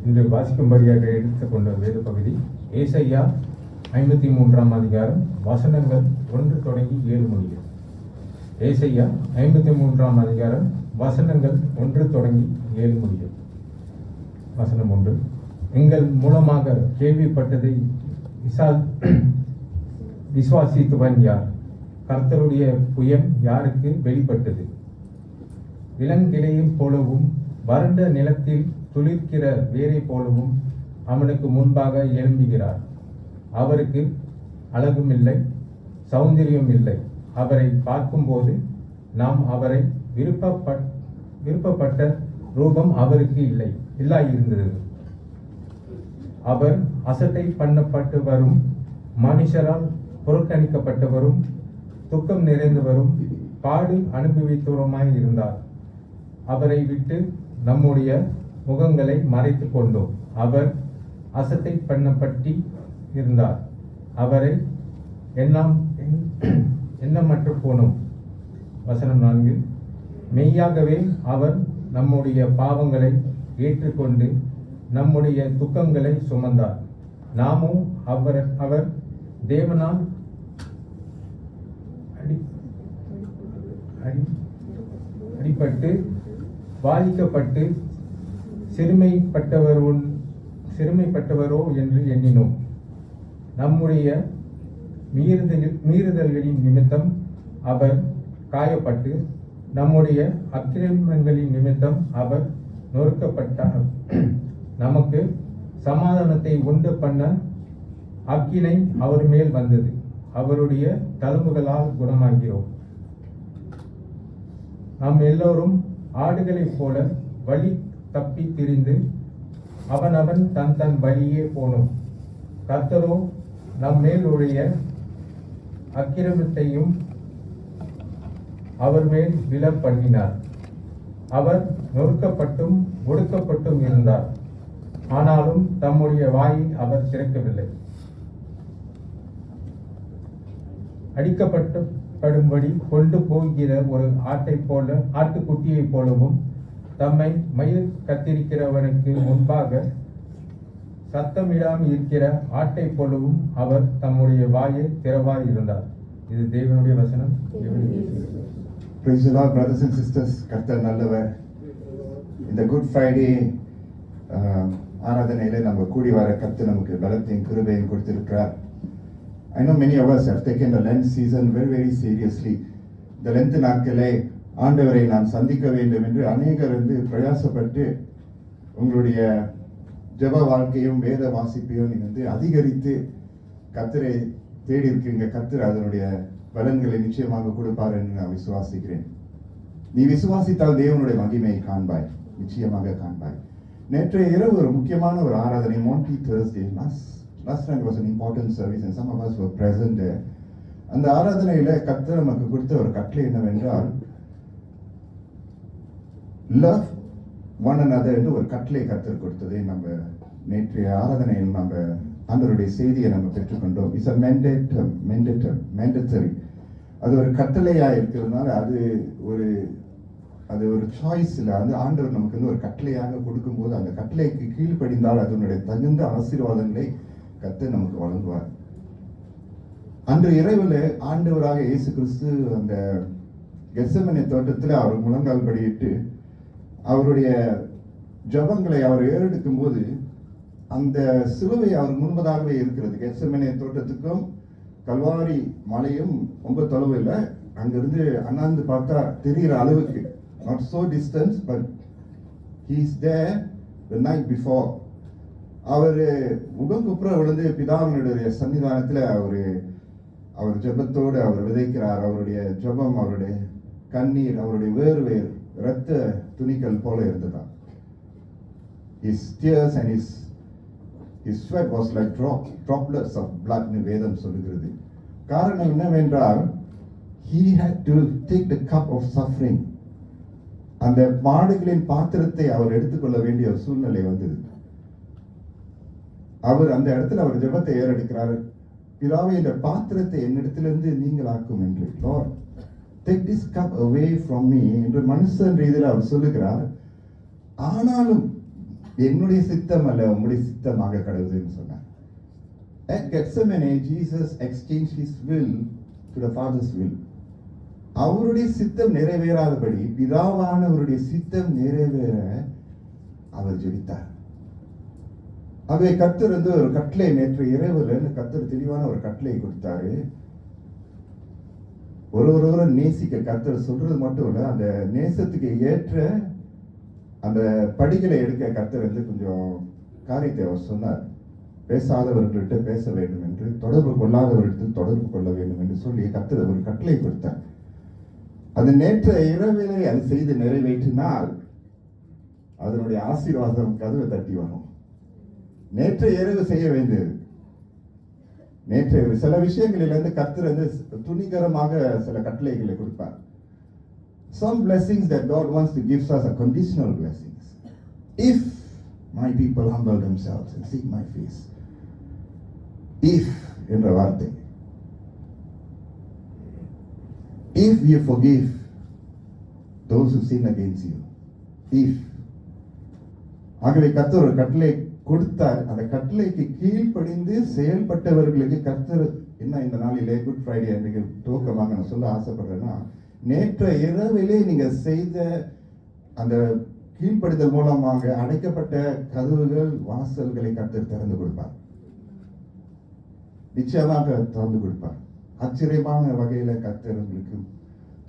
இன்று வாசிக்கும்படியாக எடுத்துக்கொண்ட வேத பகுதி ஏசாயா 53ஆம் அதிகாரம் வசனங்கள் 1 தொடங்கி 7 முடிய. ஏசாயா 53ஆம் அதிகாரம் வசனங்கள் 1 தொடங்கி 7 முடிய. வசனம் 1. எங்கள் மூலமாக கேள்விப்பட்டதை விசுவாசித்தவன் யார்? கர்த்தருடைய புயம் யாருக்கு வெளிப்பட்டது? இளங்கிளையை போலவும் வறண்ட நிலத்தில் துளிர்க்கிற வேரை போலவும் அவனுக்கு முன்பாக எழும்புகிறார். அவருக்கு அழகும் இல்லை, சௌந்தரியம் இல்லை. அவரை பார்க்கும்போது நாம் அவரை விருப்பப்பட்ட ரூபம் அவருக்கு இல்லாயிருந்தது. அவர் அசட்டை பண்ணப்பட்டு வரும், மனுஷரால் புறக்கணிக்கப்பட்டவரும் துக்கம் நிறைந்தவரும் பாடு அனுபவித்தவருமாய் இருந்தார். அவரை விட்டு நம்முடைய முகங்களை மறைத்து கொண்டோம். அவர் அசட்டை பண்ணப்பட்டு இருந்தார். அவரை எண்ணமற்று போனோம். வசனம் 4. மெய்யாகவே அவர் நம்முடைய பாவங்களை ஏற்றுக்கொண்டு நம்முடைய துக்கங்களை சுமந்தார். நாமும் அவர் தேவனால் அடிபட்டு பாதிக்கப்பட்டு சிறுமைப்பட்டவரோ என்று எண்ணினோம். நம்முடைய மீறுதல்களின் நிமித்தம் அவர் காயப்பட்டு நம்முடைய அக்கிரமங்களின் நிமித்தம் அவர் நொறுக்கப்பட்டார். நமக்கு சமாதானத்தை உண்டு பண்ண அக்கினை அவர் மேல் வந்தது. அவருடைய தழும்புகளால் குணமாகிறோம். நாம் எல்லோரும் ஆடுகளைப் போல வழி தப்பி திரிந்து அவனவன் தன் வழியே போனோம். கர்த்தரோ நம் மேலுடைய அக்கிரமத்தையும் அவர் மேல் விழ பண்ணினார். அவர் நொறுக்கப்பட்டும் ஒடுக்கப்பட்டும் இருந்தார். ஆனாலும் தம்முடைய வாயை அவர் திறக்கவில்லை. அடிக்கப்பட்டபடி கொண்டு போகிற ஒரு ஆட்டுக்குட்டியை போலவும் தம்மை மயிர் கத்திரிக்கிறவனுக்கு முன்பாக சத்தமிடாமல் இருக்கிற ஆட்டை போலவும் அவர் தம்முடைய வாயை திறவாய் இருந்தார். இது தேவனுடைய வசனம். Praise the Lord, brothers and sisters. கர்த்தர் நல்லவர். இந்த குட் ஃப்ரைடே ஆராதனையில நம்ம கூடி வர கர்த்தர் நமக்கு பலத்தையும் கிருபையும் கொடுத்திருக்கிறார். I know many of us have taken the Lent season very seriously. இந்த லென்த் நாட்களை ஆண்டவரை நாம் சந்திக்க வேண்டும் என்று அநேகர் பிரயாசப்பட்டு உங்களுடைய ஜெப வாழ்க்கையும் வேத வாசிப்பையும் நீங்க அதிகரித்து கர்த்தரை தேடி இருக்கீங்க. கர்த்தர் அதனுடைய பலன்களை நிச்சயமாக கொடுப்பார் என்று நான் விசுவாசிக்கிறேன். நீ விசுவாசித்தால் தேவனுடைய மகிமையை காண்பாய், நிச்சயமாக காண்பாய். நேற்றைய இரவு ஒரு முக்கியமான ஒரு ஆராதனை, Monty Thursday. Last night was an important service and some of us were present there. அந்த ஆராதனையில கர்த்தர் நமக்கு கொடுத்த ஒரு கட்டளை என்னவென்றால், love one another என்று ஒரு கட்டளை கர்த்தர் கொடுத்ததை நம்ம நேற்றைய ஆராதனையில் நம்ம ஆண்டவருடைய செய்தியை நம்ம பெற்றுக்கொண்டோம். It's a mandatory. அது ஒரு கட்டளையா இருக்கிறதுனால அது ஒரு சாய்ஸ் இல்லை. அது ஆண்டவர் நமக்கு ஒரு கட்டளையாக கொடுக்கும்போது அந்த கட்டளைக்கு கீழ்ப்படிந்தால் அதனுடைய தகுந்த ஆசீர்வாதங்களை கர்த்தர் நமக்கு வழங்குவார். அன்று இரவில் ஆண்டவராக இயேசு கிறிஸ்து அந்த கெத்செமனே தோட்டத்தில் அவர் முழங்கால் படியிட்டு அவருடைய ஜபங்களை அவர் ஏறெடுக்கும் போது அந்த சிலுவை அவர் முன்பதாகவே இருக்கிறது. கெத்செமனே தோட்டத்துக்கும் கல்வாரி மலையும் ரொம்ப தொலைவு இல்லை. அங்கிருந்து அண்ணாந்து பார்த்தா தெரிகிற அளவுக்கு, not so distance, but he is there the night before. அவர் முகங்குப்புற விழுந்து பிதாவினுடைய சன்னிதானத்தில் அவர் ஜெபத்தோடு அவர் விதைக்கிறார். அவருடைய ஜெபம், அவருடைய கண்ணீர், அவருடைய வேர்வை இரத்த துணிகள் போல இருந்ததா. His tears and his sweat was like droplets of blood னு வேதம் சொல்லுகிறது. காரணம் என்னவென்றால், he had to take the cup of suffering. அந்த பாடுகளின் பாத்திரத்தை அவர் எடுத்துக்கொள்ள வேண்டிய ஒரு சூழ்நிலை வந்தது. அவர் அந்த இடத்துல அவர் ஜெபத்தை ஏறெடுக்கிறார். பிதாவே, இந்த பாத்திரத்தை என்னிடத்திலிருந்து நீங்களாக்கும் என்று, Lord, take this cup away from me என்று மனுஷன் ரீதியில் அவர் சொல்லுகிறார். ஆனாலும் என்னுடைய சித்தம் அல்ல உம்முடைய சித்தமாக கடவுதுன்னு சொன்னார். At Gethsemane, Jesus exchanged his will to the Father's will. அவருடைய சித்தம் நிறைவேறாதபடி பிதாவானவருடைய சித்தம் நிறைவேற அவர் ஜெபித்தார். ஆகவே கர்த்தர் ஒரு கட்டளை நேற்று இரவுல கர்த்தர் தெளிவான ஒரு கட்டளை கொடுத்தாரு. ஒருவரை நேசிக்க கர்த்தர் சொல்றது மட்டும் இல்ல, அந்த நேசத்துக்கு ஏற்ற அந்த படிகளை எடுக்க கர்த்தர் கொஞ்சம் காரியத்தை அவர் சொன்னார். பேசாதவர்கள்ட்ட பேச வேண்டும் என்று, தொடர்பு கொள்ளாதவர்களிடத்தில் தொடர்பு கொள்ள வேண்டும் என்று சொல்லி கர்த்தர் ஒரு கட்டளை கொடுத்தார். அது நேற்ற இரவிலே அது செய்து நிறைவேற்றினால் அதனுடைய ஆசீர்வாதம் கதவை தட்டி வரும். நேற்ற இரவு செய்ய வேண்டியது. நேற்று சில விஷயங்களிலிருந்து கர்த்தர் துணிகரமாக சில கட்டளைகளை கொடுப்பார். Some blessings that God wants to give us are conditional blessings. If my people humble themselves and seek my face. If என்ற வார்த்தை. If you forgive those who sin against you. If. ஆகவே கர்த்தர் ஒரு கட்டளை கொடுத்தார். அந்த கட்டளைக்கு கீழ்ப்படிந்து செயல்பட்டவர்களுக்கு கர்த்தர் என்ன இந்த நாளிலே குட் ஃப்ரைடே அன்றைக்கு துவக்கமாக நான் சொல்ல ஆசைப்படுறேன்னா, நேற்ற இரவிலே நீங்க செய்த அந்த கீழ்ப்படிதல் மூலமாக அடைக்கப்பட்ட கதவுகள் வாசல்களை கர்த்தர் திறந்து கொடுப்பார். நிச்சயமாக திறந்து கொடுப்பார். ஆச்சரியமான வகையில கர்த்தர் உங்களுக்கு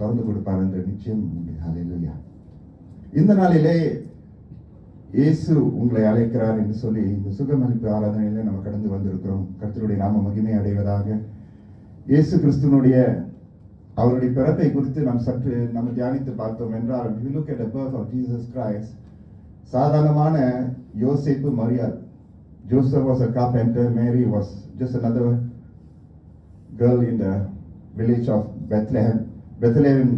திறந்து கொடுப்பார் என்ற நிச்சயம் உண்டு. ஹல்லேலூயா. இந்த நாளிலே இயேசு உங்களை அழைக்கிறார் என்று சொல்லி இந்த சுகமளிப்பு ஆராதனையில நம்ம கடந்து வந்திருக்கிறோம். கர்த்தருடைய நாம மகிமை அடைவதாக. இயேசு கிறிஸ்துவனுடைய அவருடைய பிறப்பை குறித்து நாம் சற்று நம்ம தியானித்து பார்த்தோம் என்றால், if you look at the birth of Jesus Christ, சாதாரணமான யோசேப்பு மரியாள். Joseph was a carpenter, Mary was just another girl in the village of Bethlehem. Bethlehem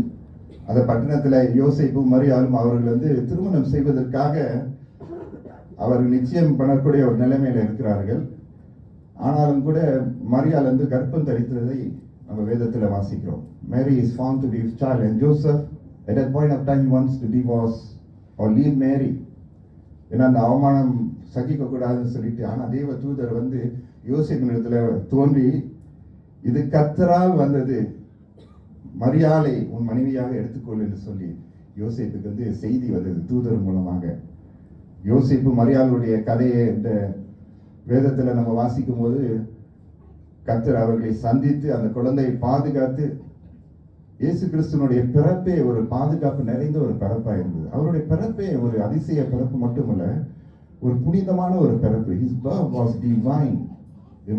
அந்த பட்டணத்தில் யோசேப்பு மரியாளும் அவர்கள் திருமணம் செய்வதற்காக அவர்கள் நிச்சயம் பண்ணக்கூடிய ஒரு நிலைமையில இருக்கிறார்கள். ஆனாலும் கூட மரியாள் கர்ப்பம் தரித்ததை நம்ம வேதத்தில் வாசிக்கிறோம். Mary is found to be with child and Joseph at that point of time he wants to divorce or leave Mary. ஏன்னா அந்த அவமானம் சகிக்க கூடாதுன்னு சொல்லிட்டு, ஆனா தேவ தூதர் யோசேப்பின் இடத்துல தோன்றி, இது கர்த்தரால் வந்தது, மரியாளை உன் மனைவியாக எடுத்துக்கொள் என்று சொல்லி யோசேப்புக்கு செய்தி வந்தது தூதர் மூலமாக. யோசேப்பு மரியாளுடைய கதையை இந்த வேதத்துல நம்ம வாசிக்கும் போது கர்த்தர் அவர்களை சந்தித்து அந்த குழந்தையை பாதுகாத்து, இயேசு கிறிஸ்துவனுடைய பிறப்பே ஒரு பாதுகாப்பு நிறைந்த ஒரு பிறப்பா இருந்தது. அவருடைய பிறப்பே ஒரு அதிசய பிறப்பு மட்டுமல்ல, ஒரு புனிதமான ஒரு பிறப்பு. His birth was divine.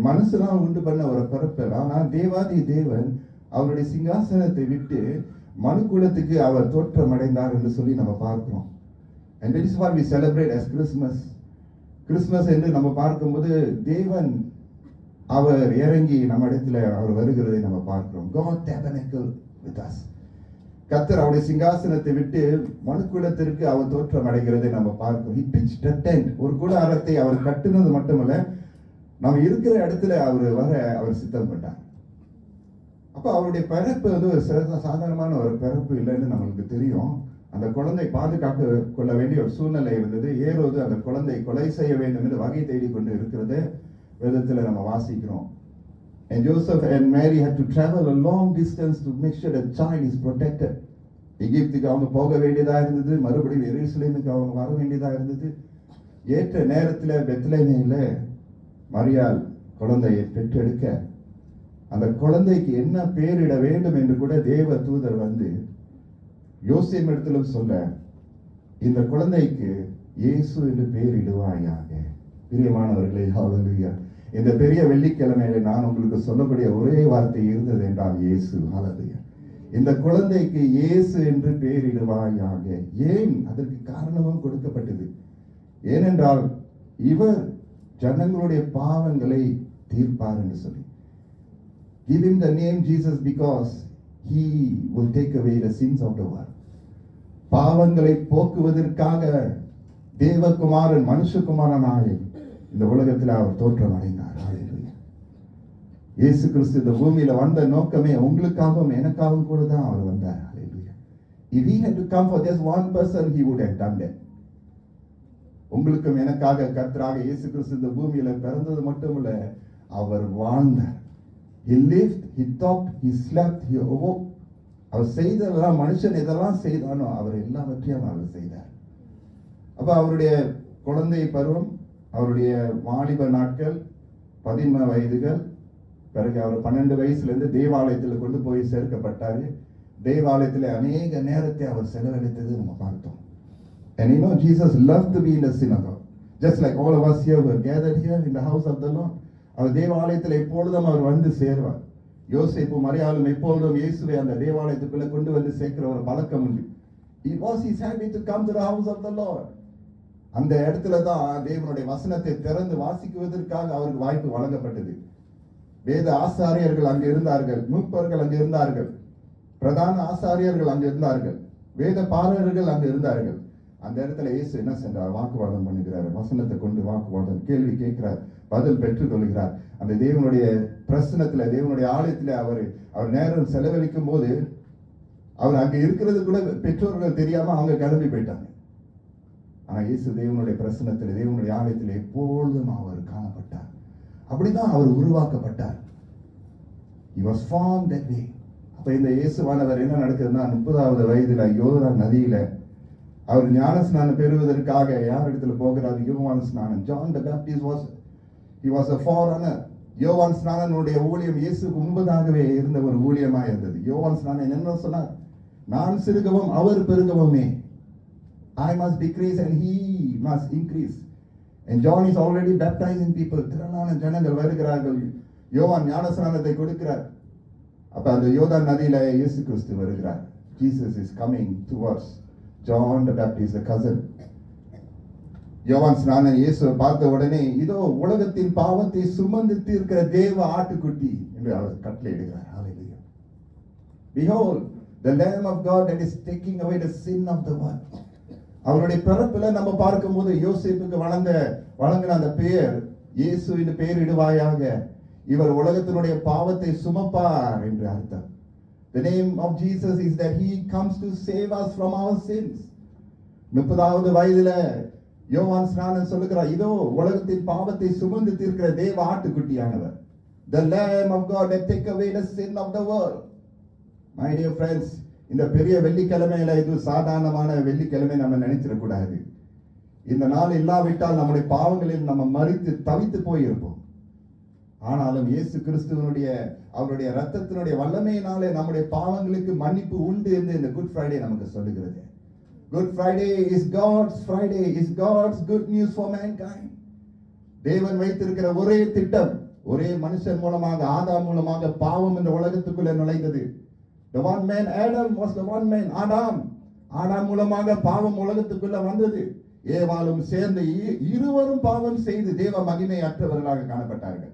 மனுஷனால் உண்டு பண்ண ஒரு பிறப்பு. ஆனால் தேவாதி தேவன் அவருடைய சிங்காசனத்தை விட்டு மனுக்குலத்துக்கு அவர் தோற்றம் அடைந்தார் என்று சொல்லி நம்ம பார்க்கிறோம். And that is what we celebrate as Christmas. Christmas என்று நம்ம பார்க்கும்போது தேவன் அவர் இறங்கி நம்ம இடத்துல அவர் வருகிறதை நம்ம பார்க்கிறோம். God tabernacled with us. கர்த்தர் அவருடைய சிங்காசனத்தை விட்டு மனுக்குலத்திற்கு அவர் தோற்றம் அடைகிறதை நம்ம பார்க்கிறோம். He pitched a tent. ஒரு கூடாரத்தை அவர் கட்டினது மட்டுமல்ல, நம்ம இருக்கிற இடத்துல அவர் சித்தம் பண்ணார். அப்ப அவருடைய பிறப்பு ஒரு சாதாரணமான ஒரு பிறப்பு இல்லைன்னு நம்மளுக்கு தெரியும். அந்த குழந்தை பாதுகாக்க கொள்ள வேண்டிய ஒரு சூழ்நிலை இருந்தது. ஏரோது அந்த குழந்தை கொலை செய்ய வேண்டும் என்று வகை தேடிக்கொண்டு இருக்கிறது வேதத்துல நம்ம வாசிக்கிறோம். And Joseph and Mary had to travel a long distance to make sure the child is protected. எகிப்துக்கு அவங்க போக வேண்டியதா இருந்தது, மறுபடியும் எருசலேமுக்கு அவங்க வர வேண்டியதா இருந்தது. ஏற்ற நேரத்துல பெத்லகேமில மரியாள் குழந்தையை பெற்றெடுக்க, அந்த குழந்தைக்கு என்ன பேரிட வேண்டும் என்று கூட தேவ தூதர் யோசேப்பு இடத்திலும் சொல்ல, இந்த குழந்தைக்கு இயேசு என்று பெயரிடுவாயாக. பிரியமானவர்களே, ஹல்லேலூயா. இந்த பெரிய வெள்ளிக்கிழமையில நான் உங்களுக்கு சொல்லக்கூடிய ஒரே வார்த்தை இருந்தது என்றால் இயேசு. ஹல்லேலூயா. இந்த குழந்தைக்கு இயேசு என்று பெயரிடுவாயாக. ஏன்? அதற்கு காரணமும் கொடுக்கப்பட்டது. ஏனென்றால் இவர் ஜனங்களுடைய பாவங்களை தீர்ப்பார் என்று சொல்லி. Give him the name Jesus because he will take away the sins of the world. பாவங்களை போக்குவதற்காக தேவகுமாரன் மனுஷகுமாரனாக இந்த உலகத்தில் அவர் தோற்றம் அடைந்தார். ஹல்லேலூயா. இயேசு கிறிஸ்து இந்த பூமியில வந்த நோக்கமே உங்களுக்காகவும் எனக்காகவும் கூட தான் அவர் வந்தார். ஹல்லேலூயா. If he had to come for just one person, he would have done that. உங்களுக்கும் எனக்காக கர்த்தராக இயேசு கிறிஸ்து இந்த பூமியில பிறந்தது மட்டுமல்ல, அவர் வாழ்ந்தார். He lived, he talked, he slept, he awoke. அவர் செய்ததெல்லாம், மனுஷன் எதெல்லாம் செய்தானோ அவர் எல்லாவற்றையும் அவர் செய்தார். அப்ப அவருடைய குழந்தை பருவம், அவருடைய வாலிப நாட்கள், 15 வயதுகள், பிறகு அவர் 12 வயசுல இருந்து தேவாலயத்தில் கொண்டு போய் சேர்க்கப்பட்டாரு. தேவாலயத்தில் அநேக நேரத்தை அவர் செலவழித்தது நம்ம பார்த்தோம். And you know, Jesus loved to be in the synagogue, just like all of us here were gathered here in the house of the Lord. அவர் தேவாலயத்தில் எப்பொழுதும் அவர் வந்து சேர்வார். யோசேப்பு மரியாளும் எப்பொழுதும் இயேசுவை அந்த தேவாலயத்துக்குள்ள கொண்டு வந்து சேர்க்கிற ஒரு பழக்கம் உண்டு. It was his habit to come to the house of the Lord. அந்த இடத்துல தான் தேவனுடைய வசனத்தை திறந்து வாசிக்குவதற்காக அவருக்கு வாய்ப்பு வழங்கப்பட்டது. வேத ஆசாரியர்கள் அங்கு இருந்தார்கள், மூப்பர்கள் அங்கு இருந்தார்கள், பிரதான ஆசாரியர்கள் அங்கு இருந்தார்கள், வேத பாரகர்கள் அங்கு இருந்தார்கள். அந்த இடத்துல இயேசு என்ன சென்றார்? வாக்குவாதம் பண்ணுகிறார். வசனத்தை கொண்டு வாக்குவாதம், கேள்வி கேட்கிறார், பதில் பெற்றுக் கொள்கிறார். அந்த தேவனுடைய பிரசனத்துல, தேவனுடைய ஆலயத்துல அவர் நேரம் செலவழிக்கும் போது அவர் அங்க இருக்கிறது கூட பெற்றோர்கள் தெரியாம அவங்க கிளம்பி போயிட்டாங்க. ஆனா இயேசு தேவனுடைய பிரசனத்துல, தேவனுடைய ஆலயத்துல எப்பொழுதும் அவர் காணப்பட்டார். அப்படிதான் அவர் உருவாக்கப்பட்டார். He was formed that way. அப்ப இந்த இயேசுவானவர் என்ன நடக்குதுன்னா, 30வது வயதுல யோர்தான் நதியில அவர் ஞானஸ்நானம் பெறுவதற்காக யார் இடத்துல போகிறார்? யோவான் ஸ்நானன். John the Baptist was a forerunner. யோவான் ஸ்நானனுடைய ஊழியம் இயேசுக்கு முன்பதாகவே இருந்த ஒரு ஊழியமா இருந்தது. யோவான் ஸ்நானன் என்ன சொன்னார்? நான் சிறுகவும் அவர் பெருகவுமே. I must decrease and he must increase. And John is already baptizing people. திரளான ஜனங்கள் வருகிறார்கள். யோவான் ஞானஸ்நானத்தை கொடுக்கிறார். அப்ப அந்த யோர்தான் நதியில இயேசு கிறிஸ்து வருகிறார். Jesus is coming towards John the Baptist, the cousin. யோவான் ஸ்நானன் இயேசுவை பார்த்த உடனே, இதோ உலகத்தின் பாவத்தை சுமந்து தீர்க்கிற தேவ ஆட்டுக்குட்டி என்று அவர் கட்டளையிடுகிறார். Hallelujah. Behold the Lamb of God that is taking away the sin of the world. அவருடைய பிறப்புல நம்ம பார்க்கும்போது யோசேப்புக்கு வழங்கின அந்த பெயர் இயேசு என்று பெயர் இடுவாயாக, இவர் உலகத்தினுடைய பாவத்தை சுமப்பார் என்று அர்த்தம். The name of Jesus is that he comes to save us from our sins. 30வது வயதுல யோவான் ஸ்நானன் சொல்லுகிறார், இதோ உலகத்தின் பாவத்தை சுமந்து தீர்க்கிற தேவ ஆட்டுக்குட்டியானவர். The Lamb of God that take away the sin of the world. My dear friends, இந்த பெரிய வெள்ளிக்கிழமையில இது சாதாரணமான வெள்ளிக்கிழமை நம்ம நினைச்சிடக்கூடாது. இந்த நாள் இல்லாவிட்டால் நம்முடைய பாவங்களில் நம்ம மரித்து தவித்து போயிருப்போம். ஆனாலும் இயேசு கிறிஸ்துவனுடைய அவருடைய ரத்தத்தினுடைய வல்லமையினாலே நம்முடைய பாவங்களுக்கு மன்னிப்பு உண்டு என்று இந்த குட் ஃப்ரைடே நமக்கு சொல்லுகிறது. Good Friday is God's Friday, is God's good news for mankind. தேவன் வைத்திருக்கிற ஒரே திட்டம், ஒரே மனுஷன் மூலமாக, ஆதாம் மூலமாக பாவம் இந்த உலகத்துக்குள்ள நுழைந்தது. The one man Adam was the one man Adam. ஆதாம் மூலமாக பாவம் உலகத்துக்குள்ள வந்தது. ஏவாளும் சேர்ந்து இருவரும் பாவம் செய்து தேவ மகிமை அற்றவர்களாக காணப்பட்டார்கள்.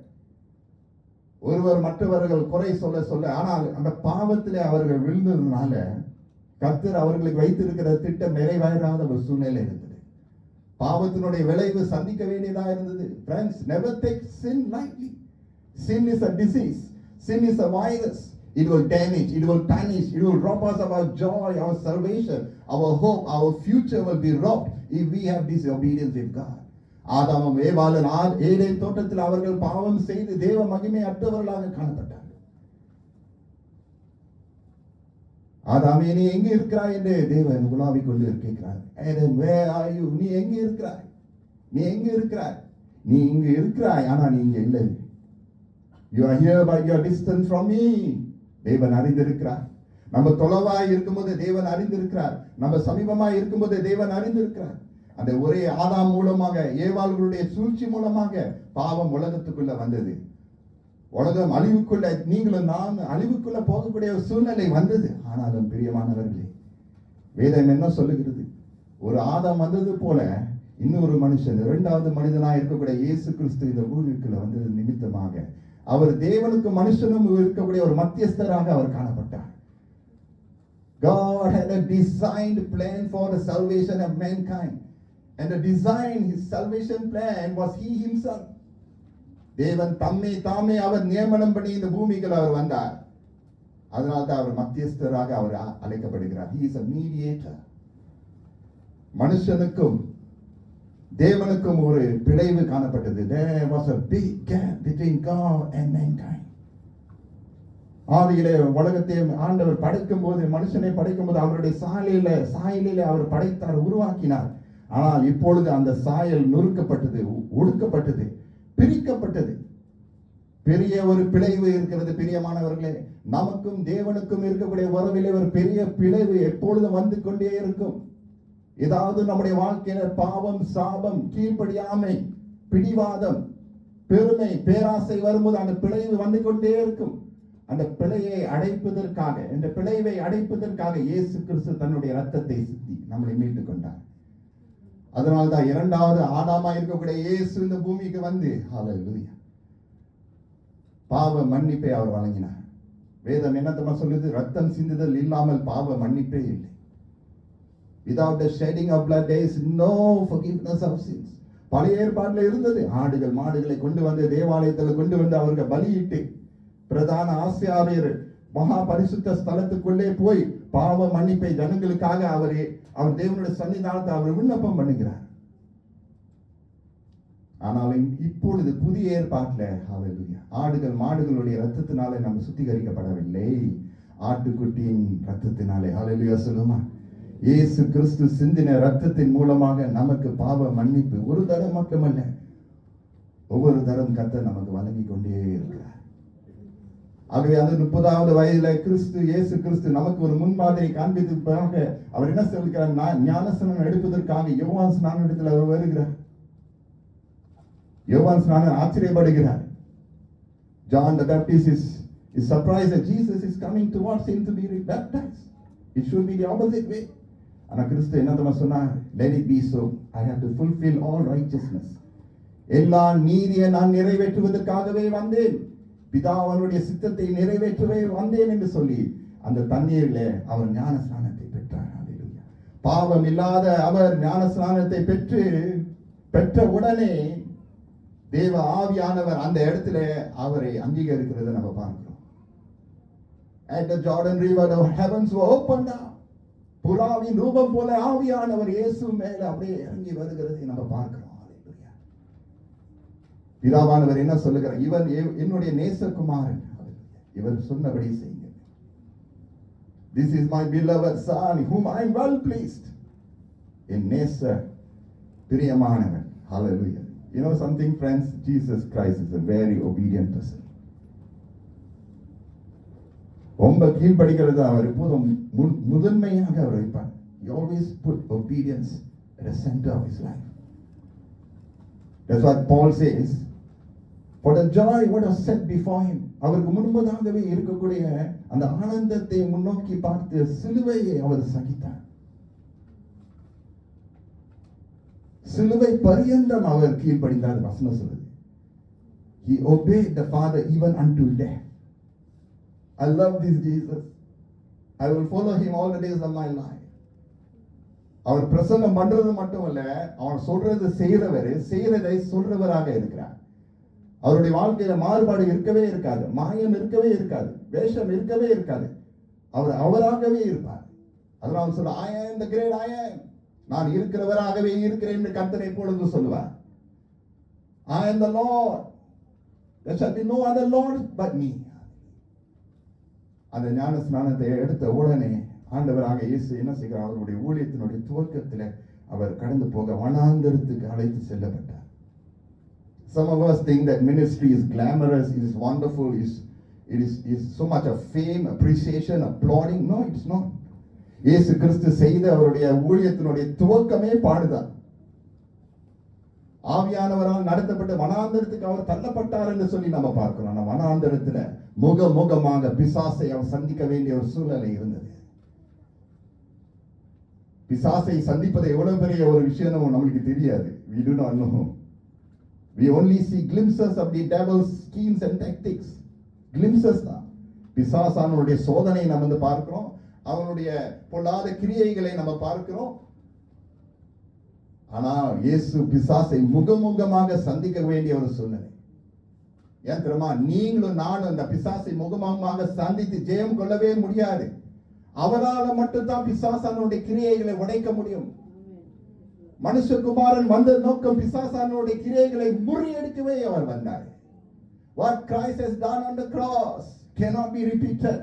ஒருவர் மற்றவர்கள் குறை சொல்ல, ஆனால் அந்த பாவத்திலே அவர்கள் விழுந்ததுனால கர்த்தர் அவர்களுக்கு வைத்திருக்கிற திட்டம் நிறைவேறாத ஒரு சூழ்நிலை இருந்தது. பாவத்தினுடைய விளைவு சந்திக்க வேண்டியதா இருந்தது. Friends, never take sin lightly. Sin is a disease. Sin is a virus. It will damage, it will tarnish, it will rob us of our joy, our salvation, our hope, our future will be robbed if we have disobedience with God. ஆதாமும் ஏவாளும் Eden தோட்டத்தில் அவர்கள் பாவம் செய்து தேவ மகிமை அற்றவர்களாக காணப்பட்டார்கள். ஆதாமே, நீ எங்கே இருக்கிறாய் என்று தேவன் உலாவிக் கொண்டு கேட்கிறார். Adam, where are you? நீ எங்கே இருக்கிறாய்? நீ எங்கே இருக்கிறாய்? நீ இங்கு இருக்கிறாய், ஆனா நீ இங்க இல்லை. You are here but you are distant from me. தேவன் அறிந்திருக்கிறார். நம்ம தொலைவாய் இருக்கும்போது தேவன் அறிந்திருக்கிறார். நம்ம சமீபமாய் இருக்கும்போது தேவன் அறிந்திருக்கிறார். அந்த ஒரே ஆதாம் மூலமாக, ஏவாளுடைய சூழ்ச்சி மூலமாக பாவம் உலகத்துக்குள்ள வந்தது. உலகம் அழிவுக்குள்ள, நீங்களும் நான் அழிவுக்குள்ள போகக்கூடிய ஒரு சூழ்நிலை வந்தது. ஆனாலும் பிரியமானவர்களே, வேதம் என்ன சொல்லுகிறது? ஒரு ஆதாம் வந்தது போல இன்னொரு மனுஷன், இரண்டாவது மனிதனாய் இருக்கக்கூடிய இயேசு கிறிஸ்து இந்த பூமிக்குள்ள வந்தது நிமித்தமாக அவர் தேவனுக்கு மனுஷனும் இருக்கக்கூடிய ஒரு மத்தியஸ்தராக அவர் காணப்பட்டார். God had a designed plan for the salvation of mankind, and the design, his salvation plan was he himself. தேவன் தாமே அவர் நியமனம் பண்ணி இந்த பூமிக்குள்ள அவர் வந்தார். அதனால்தான் அவர் மத்தியஸ்தராக அவர் அழைக்கப்படுகிறார். He is a mediator. மனுஷனுக்கும் தேவனுக்கும் ஒரு பிளவு காணப்பட்டது. There was a big gap between God and mankind. ஆதியிலே உலகத்தை ஆண்டவர் படைக்கும் போது, மனுஷனை படைக்கும் போது அவருடைய சாயலிலே அவர் படைத்தார், உருவாக்கினார். ஆனால் இப்பொழுது அந்த சாயல் நொறுக்கப்பட்டது, ஒடுக்கப்பட்டது, பிரிக்கப்பட்டது. பெரிய ஒரு பிளவு இருக்கிறது பிரியமானவர்களே. நமக்கும் தேவனுக்கும் இருக்கக்கூடிய உறவிலே ஒரு பெரிய பிளவு எப்பொழுதும் வந்து கொண்டே இருக்கும். ஏதாவது நம்முடைய வாழ்க்கையில பாவம், சாபம், கீழ்ப்படியாமை, பிடிவாதம், பெருமை, பேராசை வரும்போது அந்த பிளவு வந்து கொண்டே இருக்கும். அந்த பிழையை அடைப்பதற்காக, இந்த பிழைவை அடைப்பதற்காக இயேசு கிறிஸ்து தன்னுடைய ரத்தத்தை சிந்தி நம்மளை மீட்டுக் கொண்டார். அதனால்தான் இரண்டாவது ஆதாமா இருக்கக்கூடிய இயேசு இந்த பூமிக்கு வந்து ஹல்லேலூயா பாவ மன்னிப்பை அவர் வழங்கினார். வேதம் என்னத்தமா சொல்லுது? ரத்தம் சிந்துதல் இல்லாமல் பாவ மன்னிப்பே இல்லை. Without the shedding of blood there is no forgiveness of sins. பழைய ஏற்பாட்டில் இருந்தது. ஆடுகள் மாடுகளை கொண்டு வந்து தேவாலயத்தில் கொண்டு வந்து அவர்கள் பலியிட்டு பிரதான ஆசாரியர் மகா பரிசுத்த ஸ்தலத்துக்குள்ளே போய் பாவ மன்னிப்பை ஜனங்களுக்காக அவர் தேவனுடைய சன்னிதானத்தை அவர் விண்ணப்பம் பண்ணுகிறார். ஆனாலும் இப்பொழுது புதிய ஏற்பாட்டில் ஹல்லேலூயா ஆடுகள் மாடுகளுடைய ரத்தத்தினாலே நம்ம சுத்திகரிக்கப்படவில்லை, ஆட்டுக்குட்டியின் ரத்தத்தினாலே. ஹல்லேலூயா சொல்லுமா? இயேசு கிறிஸ்து சிந்தின ரத்தத்தின் மூலமாக நமக்கு பாவ மன்னிப்பு ஒரு தரம் மட்டுமல்ல, ஒவ்வொரு தரம் கர்த்தர் நமக்கு வழங்கி கொண்டே இருக்கிறார். ஆகவே அந்த 30வது வயதில இயேசு கிறிஸ்து நமக்கு ஒரு முன்மாதிரி காண்பிப்பதற்காக அவர் என்ன சொல்கிறார்? ஞானஸ்நானம் எடுப்பதற்காக யோவான் ஸ்நானம் இடத்தில் அவர் வருகிறார். யோவான் ஸ்நானம் ஆச்சரியப்படுகிறார். John the Baptist is surprised that Jesus is coming towards him to be baptized. It should be the opposite way. ஆனா கிறிஸ்து என்னதமா சொன்னார்? Let it be so. I have to fulfill all righteousness. எல்லா நீதியை நான் நிறைவேற்றுவதற்காகவே வந்தேன், பிதாவனுடைய சித்தத்தை நிறைவேற்றவே வந்தேன் என்று சொல்லி அந்த தண்ணீரில் அவர் ஞான ஸ்நானத்தை பெற்றார். ஹல்லேலூயா. பாவம் இல்லாத அவர் ஞான ஸ்நானத்தை பெற்ற உடனே தேவ ஆவியானவர் அந்த இடத்துல அவரை அங்கீகரிக்கிறதை நம்ம பார்க்கிறோம். At the Jordan River the heavens were opened up. புறாவின் ரூபம் போல ஆவியானவர் இயேசு மேல அப்படியே இறங்கி வருகிறதை நம்ம பார்க்கிறோம். ஹல்லேலூயா. பிதாவானவர் என்ன சொல்லுகிறார்? இவன் என்னுடைய நேசகுமாரன், இவர் சொன்னபடி செய்யுங்க. This is my beloved son whom I am well pleased. என் நேச பிரியமானவன். Hallelujah. You know something, friends? Jesus Christ is a very obedient person. ரொம்ப கீழ்ப்படிகிறது அவர் எப்போதும் முதன்மையாக அவர் வைப்பார். He always put obedience at the center of his life. That's what Paul says. For the joy what was set before him. அவருக்கு முன்பதாகவே இருக்கக்கூடிய அந்த ஆனந்தத்தை முன்னோக்கி பார்த்து சிலுவையை அவர் சகித்தார். சிலுவை பரியந்தம் அவர் கீழ்ப்படிந்தார். வசனம் சொல்லுது. He obeyed the Father even unto death. I love this Jesus. I will follow him all the days of my life. அவர் பிரசங்கம் பண்றது மட்டுமல்ல, அவர் சொல்றது செய்யறதை சொல்றவராக இருக்கிறார். அவருடைய வாழ்க்கையில மாறுபாடு இருக்கவே இருக்காது, மாயம் இருக்கவே இருக்காது, வேஷம் இருக்கவே இருக்காது. அவர் அவராகவே இருப்பார். அதனால சொல்ல I am the great I am. நான் இருக்கிறவராகவே இருக்கிறேன் என்று கர்த்தர் எப்பொழுது சொல்லுவார். I am the Lord. There shall be no other Lord but me. அந்த ஞான ஸ்நானத்தை எடுத்த உடனே ஆண்டவராக இயேசு என்ன செய்கிறார்? அவருடைய ஊழியத்தினுடைய துவக்கத்தில் அவர் கடந்து போக வனாந்தரத்துக்கு அழைத்து செல்லப்பட்டார். Some of us think that ministry is glamorous, it is wonderful, it is so much of fame, appreciation, applauding. No, it's not. இயேசு கிறிஸ்து செய்த அவருடைய ஊழியத்தினுடைய துவக்கமே பாடுதான். ஆவியானவரால் நடத்தப்பட்ட வனாந்தரத்துக்கு அவர் தள்ளப்பட்டார் என்று சொல்லி நம்ம பார்க்கிறோம். ஆனா வனாந்தரத்துல முகமாக பிசாசை அவர் சந்திக்க வேண்டிய ஒரு சூழ்நிலை இருந்தது. பிசாசை சந்திப்பது எவ்வளவு பெரிய ஒரு விஷயம் நம்மளுக்கு தெரியாது. We do not know. We only see glimpses of the devil's schemes and tactics. Glimpses தான். பிசாசானுடைய சோதனையை நம்ம வந்து பார்க்கிறோம், அவனுடைய பொல்லாத கிரியைகளை நம்ம பார்க்கிறோம். ஆனால் இயேசு பிசாசை முகமுகமாக சந்திக்க வேண்டிய ஒரு சூழ்நிலை. ஏன் தெரியுமா? நீங்களும் நானும் அந்த பிசாசை முகமுகமாக சந்தித்து ஜெயம் கொள்ளவே முடியாது. அவரால் மட்டும்தான் பிசாசானுடைய கிரியைகளை உடைக்க முடியும். மனுஷகுமாரன் வந்த நோக்கம் பிசாசானுடைய கிரியைகளை முறியடிக்கவே அவர் வந்தார். What Christ has done on the cross cannot be repeated.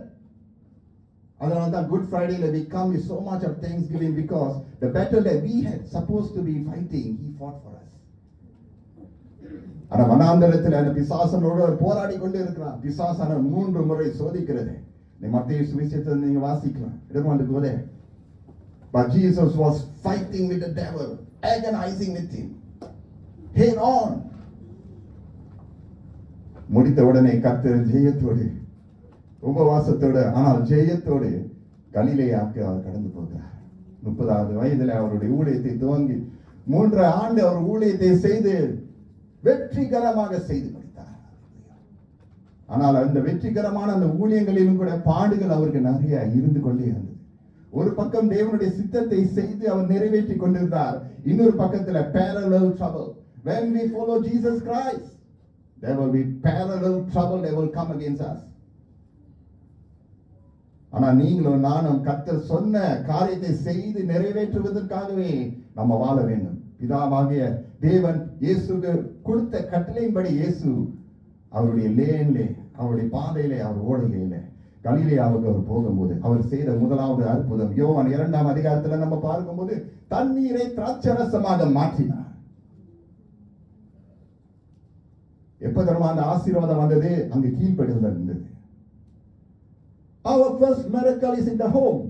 அதனால தான் Good Friday we come with so much of thanksgiving, because the battle that we had supposed to be fighting, he fought for us. ஆனா வனாந்தரத்தில் அந்த பிசாசனோடு போராடி கொண்டு இருக்கிறான். பிசாசான 3 முறை சோதிக்கிறது. மத்தேயு சுவிசேஷத்தை நீங்க வாசிக்கலாம். I don't want to go there. But Jesus was fighting with the devil, agonizing with him, head on. முடித்த உடனே கர்த்தர் ஜெயத்தோடு, உபவாசத்தோடு, ஆனால் ஜெயத்தோடு கலிலேயாவுக்கு அவர் கடந்து போகிறார். 30வது வயதில் அவருடைய ஊழியத்தை துவங்கி 3 ஆண்டு அவர் ஊழியத்தை செய்து வெற்றிகரமாக செய்து முடித்தார். ஆனால் அந்த வெற்றிகரமான அந்த ஊழியங்களிலும் கூட பாடுகள் அவருக்கு நிறைய இருந்து கொண்டே இருந்தது. ஒரு பக்கம் தேவனுடைய சித்தத்தை செய்து அவர் நிறைவேற்றி கொண்டிருந்தார். இன்னொரு பக்கத்தில் parallel trouble. When we follow Jesus Christ, there will be parallel trouble that will come against us. ஆனா நீங்களும் நானும் கர்த்தர் சொன்ன காரியத்தை செய்து நிறைவேற்றுவதற்காகவே நம்ம வாழ வேண்டும். பிதாவாகிய தேவன் இயேசுக்கு கொடுத்த கட்டளையின்படி இயேசு அவருடைய லேன்லே, அவருடைய பாதையிலே அவர் ஓடுகையிலே கலிலேயாவுக்கு அவர் போகும்போது அவர் செய்த முதலாவது அற்புதம் யோவான் 2ஆம் அதிகாரத்துல நம்ம பார்க்கும்போது தண்ணீரை திராட்சரசமாக மாற்றினார். எப்ப தருமா அந்த ஆசீர்வாதம் வந்தது? அங்கு கீழ்ப்படிதல் இருந்தது. Our first miracle is in the home.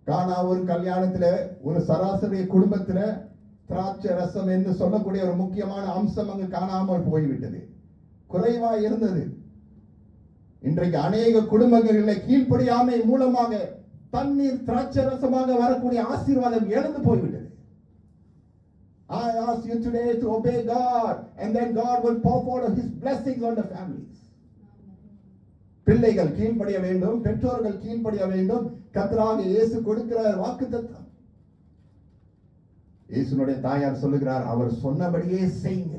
கானா ஒரு கல்யாணத்துல ஒரு சராசரி குடும்பத்துல திராட்சை ரசம் என்று சொல்லக்கூடிய ஒரு முக்கியமான அம்சம் அங்கு காணாமல் போய்விட்டது, குறைவா இருந்தது. இன்றைக்கு அநேக குடும்பங்களில் கீழ்ப்படியாமை மூலமாக தண்ணீர் திராட்சை ரசமாக வரக்கூடிய ஆசீர்வாதம் இழந்து போய்விட்டது. I ask you today to obey God, and then God will pour out His blessings on the families. பிள்ளைகள் கீழ்ப்படிய வேண்டும், பெற்றோர்கள் கீழ்ப்படிய வேண்டும். கர்த்தராகிய இயேசு கொடுக்கிற வாக்குத்தத்தம். இயேசுனுடைய தாயார் சொல்லுகிறார், அவர் சொன்னபடியே செய்யுங்க.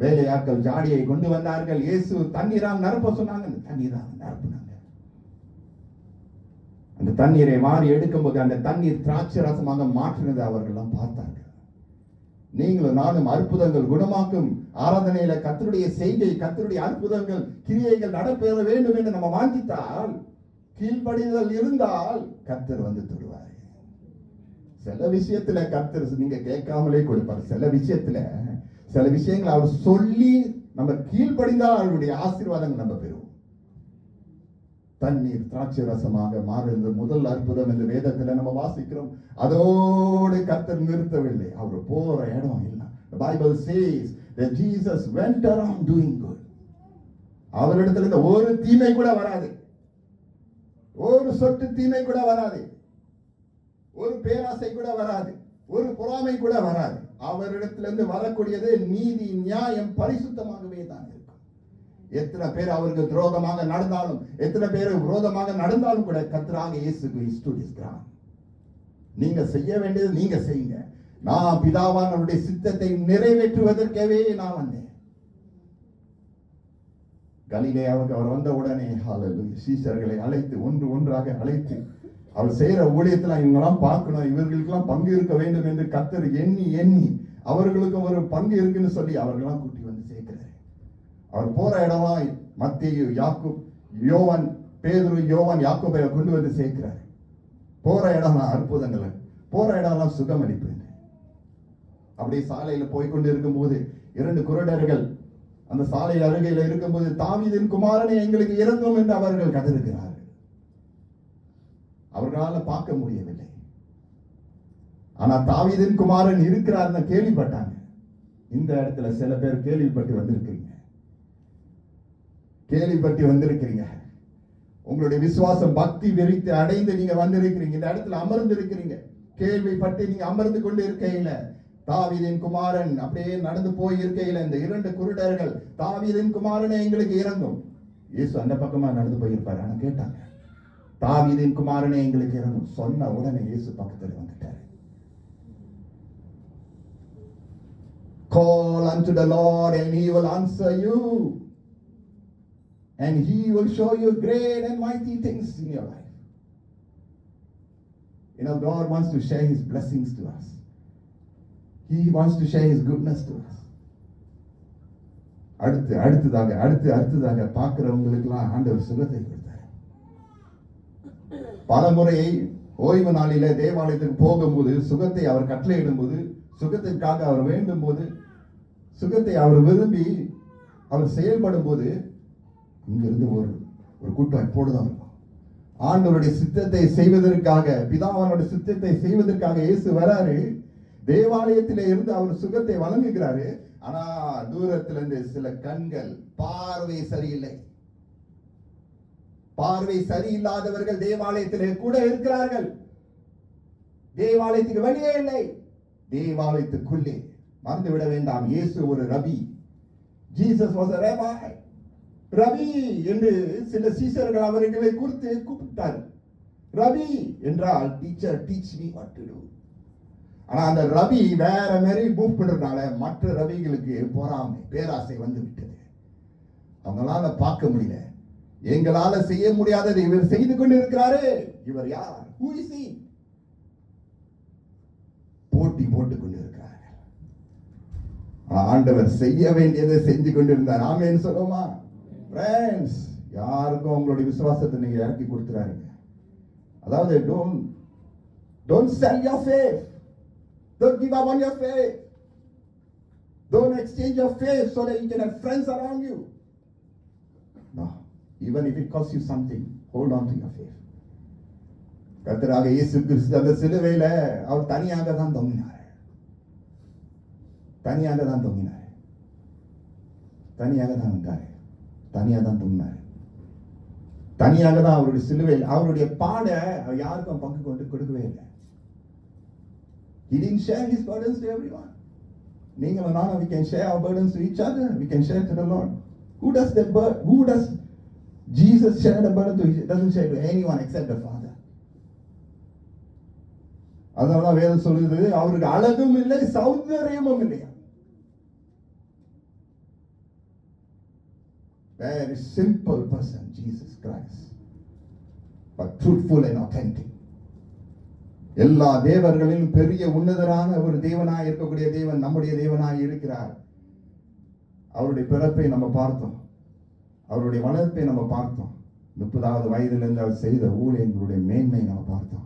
வேலையாட்கள் ஜாடியை கொண்டு வந்தார்கள். இயேசு தண்ணீரால் நிரப்ப சொன்னாங்க, தண்ணீரால் நிரப்புனாங்க. அந்த தண்ணீரை மாறி எடுக்கும்போது அந்த தண்ணீர் திராட்சை ரசமாக மாற்றினதை அவர்கள் பார்த்தார்கள். நீங்களும் நானும் அற்புதங்கள், குணமாக்கும் ஆராதனையில கர்த்தருடைய செய்கை, கர்த்தருடைய அற்புதங்கள், கிரியைகள் நடைபெற வேண்டும் என்று நம்ம வாஞ்சித்தால், கீழ்ப்படிதல் இருந்தால் கர்த்தர் வந்து தொடுவார். சில விஷயத்துல கர்த்தர் நீங்க கேட்காமலே கொடுப்பார். சில விஷயங்களை அவர் சொல்லி நம்ம கீழ்ப்படிந்தால் அவருடைய ஆசீர்வாதங்கள் நம்ம பெறுவோம். தண்ணீர் திராட்சை ரசமாக மாறுவது முதல் அற்புதம் என்று வேதத்துல நம்ம வாசிக்கிறோம். அதோடு கர்த்தர் நிறுத்தவில்லை, அவர் போற இடம் இல்லை. The Bible says that Jesus went around doing good. அவரிடத்துல ஒரு தீமை கூட வராது, ஒரு சொட்டு தீமை கூட வராது, ஒரு பேராசை கூட வராது, ஒரு பொறாமை கூட வராது. அவரிடத்திலிருந்து வரக்கூடியது நீதி, நியாயம், பரிசுத்தமாகவே தான் இருக்கும். எத்தனை பேர் அவருக்கு துரோகமாக நடந்தாலும், எத்தனை பேர் விரோதமாக நடந்தாலும் கூட கர்த்தராகிய இயேசுக்கு stood his ground. நீங்க செய்ய வேண்டியது நீங்க செய்யுங்க. நான் பிதாவானவருடைய சித்தத்தை நிறைவேற்றுவதற்கவே நான் வந்தேன். கலிலேயாவுக்கு அவர் வந்த உடனே ஹalleluya சீஷர்களை அழைத்து ஒன்றாக அழைத்து அவர் செய்யற ஊழியத்துல இவங்கெல்லாம் பார்க்கணும், இவர்களுக்கெல்லாம் பங்கு இருக்க வேண்டும் என்று கர்த்தர் எண்ணி அவர்களுக்கு ஒரு பங்கு இருக்குன்னு சொல்லி அவர்களெல்லாம் கூட்டி வந்து சேர்க்கிறார். அவர் போற இடம்லாம் மத்தேயு, யாக்கோப், யோவான், பேதுரு, யோவான், யாக்கோபை கொண்டு வந்து சேர்க்கிறார். போற இடம்லாம் அற்புதங்கள், போற இடம்லாம் சுகமளிப்பு. அப்படியே சாலையில போய்கொண்டு இருக்கும்போது 2 குருடர்கள் அந்த சாலை அருகையில இருக்கும்போது, தாவீதின் குமாரனை எங்களுக்கு இறங்கும் என்று அவர்கள் கதறுகிறார்கள். அவர்களால் பார்க்க முடியவில்லை. ஆனா தாவீதின் குமாரன் இருக்கிறார்னு கேள்விப்பட்டாங்க. இந்த இடத்துல சில பேர் கேள்விப்பட்டு வந்திருக்கிறீங்க. உங்களுடைய விசுவாசம் பக்தி வெறித்து அடைந்து நீங்க வந்திருக்கிறீங்க. இந்த இடத்துல அமர்ந்து இருக்கிறீங்க. கேள்விப்பட்டு நீங்க அமர்ந்து கொண்டு இருக்கையில தாவீதின் குமாரன் அப்படியே நடந்து போய் இருக்கையில இந்த 2 குருடர்கள், தாவீதின் குமாரனை எங்களுக்கு இறங்கும். இயேசு அந்த பக்கமா நடந்து போயிருப்பாரு. ஆனா கேட்டாங்க, தாவீதின் குமாரனை எங்களுக்கு இறங்கும். சொன்ன உடனே இயேசு பக்கத்தில் வந்துட்டாரு. Call unto the Lord and he will answer you, and he will show you great and mighty things in your life. God wants to share His blessings to us. He wants to share His goodness to us. அடுத்ததாக பார்க்கிறவங்களுக்கெல்லாம் ஆண்டவர் சுகத்தை கொடுத்தார். பலமுறை ஓய்வு நாளிலே தேவாலயத்துக்கு போகும்போது சுகத்தை அவர் கட்டளையிடும்போது, சுகத்திற்காக அவர் வேண்டும் போது, சுகத்தை அவர் விரும்பி அவர் செயல்படும் போது இங்கிருந்து ஒரு கூட்டம் எப்பொழுதும் இருக்கும். ஆண்டவருடைய சித்தத்தை செய்வதற்காக, பிதாவானுடைய சித்தத்தை செய்வதற்காக இயேசு வராரு. தேவாலயத்திலே இருந்து அவர் சுகத்தை வழங்குகிறாரு. ஆனா தூரத்திலிருந்து சில கண்கள் பார்வை சரியில்லை. பார்வை சரியில்லாதவர்கள் தேவாலயத்திலே கூட இருக்கிறார்கள். தேவாலயத்துக்கு வெளியே இல்லை, தேவாலயத்துக்குள்ளே. மறந்துவிட வேண்டாம், இயேசு ஒரு ரபி. Jesus was a rabbi. ரபி என்று சில சீஷர்கள் அவர்களை குறித்து கூப்பிட்டார். ரபி என்றால் teacher, teach me what to to. ஆனா அந்த ரபி வேற மாதிரி மூவ் பண்றதுனால மற்ற ரபிகளுக்கு பொறாமை, பேராசை வந்து விட்டது. அவங்களால பார்க்க முடியல. எங்களால செய்ய முடியாததை இவர் செய்து கொண்டு இருக்கிறாரு. இவர் யார்? Who is he? போட்டி போட்டுக் கொண்டு இருக்கிறார்கள். ஆண்டவர் செய்ய வேண்டியதை செஞ்சு கொண்டிருந்தார். ஆமென் சொல்லுமா? ஃப்ரெண்ட்ஸ், யாருக்கும் உங்களுடைய விசுவாசத்தை நீங்க இறக்கி கொடுத்துறாருங்க. அதாவது don't sell your faith. Don't give up on your faith. Don't exchange your faith so that you can have friends around you. No. Even if it costs you something, hold on to your faith. கர்த்தராக இயேசு கிறிஸ்து அந்த சிலுவையில அவர் தனியாக தான் தொங்கினார். தனியாக தான் தொங்கினார். தனியாக தான் வந்தார். தனியாக தான் தொங்கினார். தனியாக தான் அவருடைய சிலுவையில் அவருடைய பாட யாருக்கும் பங்கு கொண்டு கொடுக்கவே இல்லை. He didn't share his burdens to everyone. நீங்களும் நானும் we can share our burdens to each other. We can share to the Lord. Who does Jesus share the burden to? He doesn't share to anyone except the Father. அதனால வேதம் சொல்லுது, அவருக்கு அழகும் இல்லை, சௌந்தரியமும் இல்லையா. Very simple person, Jesus Christ, but truthful and authentic. எல்லா தேவர்களிலும் பெரிய உன்னதரான ஒரு தேவனாய் இருக்கக்கூடிய தேவன் நம்முடைய தேவனாய் இருக்கிறார். அவருடைய பிறப்பை நம்ம பார்த்தோம், அவருடைய வளர்ப்பை நம்ம பார்த்தோம். 30வது வயதிலிருந்து அவர் செய்த ஊழியங்களுடைய மேன்மை நம்ம பார்த்தோம்.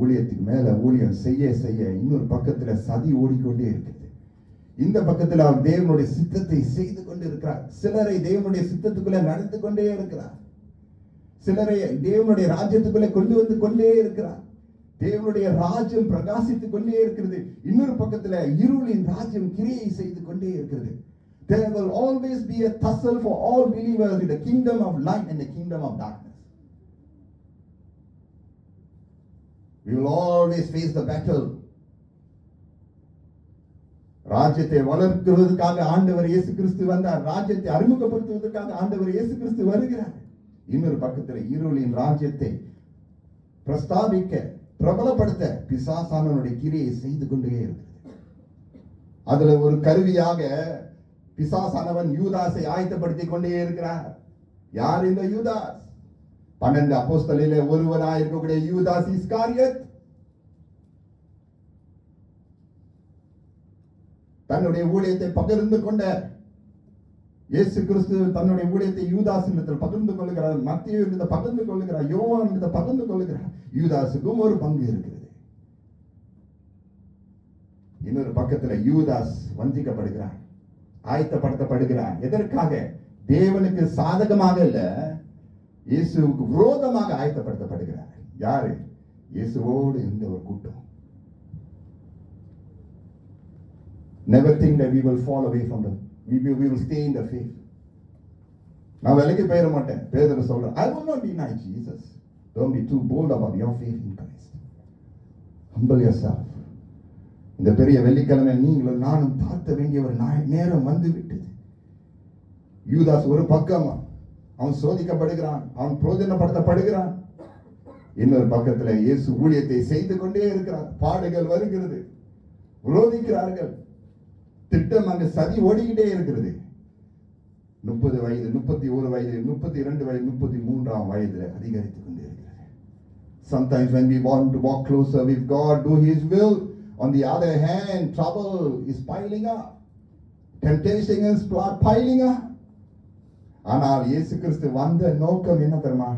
ஊழியத்துக்கு மேல ஊழியம் செய்ய செய்ய இன்னொரு பக்கத்துல சதி ஓடிக்கொண்டே இருக்குது. இந்த பக்கத்துல அவர் தேவனுடைய சித்தத்தை செய்து கொண்டு இருக்கிறார். சிலரை தேவனுடைய சித்தத்துக்குள்ள நடந்து கொண்டே இருக்கிறார். சிலரை தேவனுடைய ராஜ்யத்துக்குள்ள கொண்டு வந்து கொண்டே இருக்கிறார். தேவனுடைய ராஜ்யம் பிரகாசித்துக் கொண்டே இருக்கிறது. இன்னொரு பக்கத்துல இருளின் ராஜ்யம் கிரியை செய்து கொண்டே இருக்கிறது. There will always be a tussle for all believers in the kingdom of light and the kingdom of darkness. We will always face the battle. ராஜ்யத்தை வளர்க்கிறதுக்காக ஆண்டவர் இயேசு கிறிஸ்து வந்தார். ராஜ்யத்தை அறிமுகப்படுத்துவதற்காக ஆண்டவர் இயேசு கிறிஸ்து வருகிறார். இன்னொரு பக்கத்தில் இருளின் ராஜ்யத்தை பிரஸ்தாபிக்க, பிரபலப்படுத்த பிசாசானவனுடைய கிரியை செய்து கொண்டே இருக்கிறது. அதுல ஒரு கருவியாக பிசாசானவன் யூதாஸை ஆயத்தப்படுத்தி கொண்டே இருக்கிறார். யார் இந்த யூதாஸ்? 12 அப்போஸ்தலரிலே ஒருவனாய் இருக்கக்கூடிய யூதாஸ் இஸ்காரியத் தன்னுடைய ஊழியத்தை பகிர்ந்து கொண்ட இயேசு கிறிஸ்து தன்னுடைய ஊழியத்தை யூதாஸிடத்தில் பகிர்ந்து கொள்கிறார். மத்தேயுவிடத்தில் பகிர்ந்து கொள்கிறார். யோவானிடத்தில் பகிர்ந்து கொள்கிறார். யூதாஸுக்கும் ஒரு பங்கு இருக்கிறது. இன்னொரு பக்கத்துல யூதாஸ் வஞ்சிக்கப்படுகிறார், ஆயத்தப்படுத்தப்படுகிறார். எதற்காக? தேவனுக்கு சாதகமாக இல்ல, இயேசுவுக்கு விரோதமாக ஆயத்தப்படுத்தப்படுகிறார். யாரு? இயேசுவோடு இருந்த ஒரு கூட்டம். Never think that we will fall away from we will stay in the faith. நான் விலைக்கு போயிட மாட்டேன். பேதுரு சொல்றார், I will not deny Jesus. Don't be too bold about your faith in Christ. Humble yourself. இந்த பெரிய வெள்ளிக்கிழமை நீங்களும் நானும் பார்த்த வேண்டிய ஒரு நேரம் வந்து விட்டது. யூதாஸ் ஒரு பக்கம் அவன் சோதிக்கப்படுகிறான், அவன் பிரயோஜனப்படுத்தப்படுகிறான். இன்னொரு பக்கத்துல இயேசு ஊழியத்தை செய்து கொண்டே இருக்கிறார். பாடுகள் வருகிறது, விரோதிக்கிறார்கள், திட்டம் அங்கு சதி ஓடிக்கிட்டே இருக்கிறது. 30 வயது, 31 வயது, 32 வயது, 33ஆம் வயதுல அதிகரித்துக் கொண்டே இருக்கிறது. Sometimes when we want to walk closer with God, do His will, on the other hand, trouble is piling up. Temptation is piling up. ஆனால் இயேசு கிறிஸ்து வந்த நோக்கம் என்ன தெரியுமா?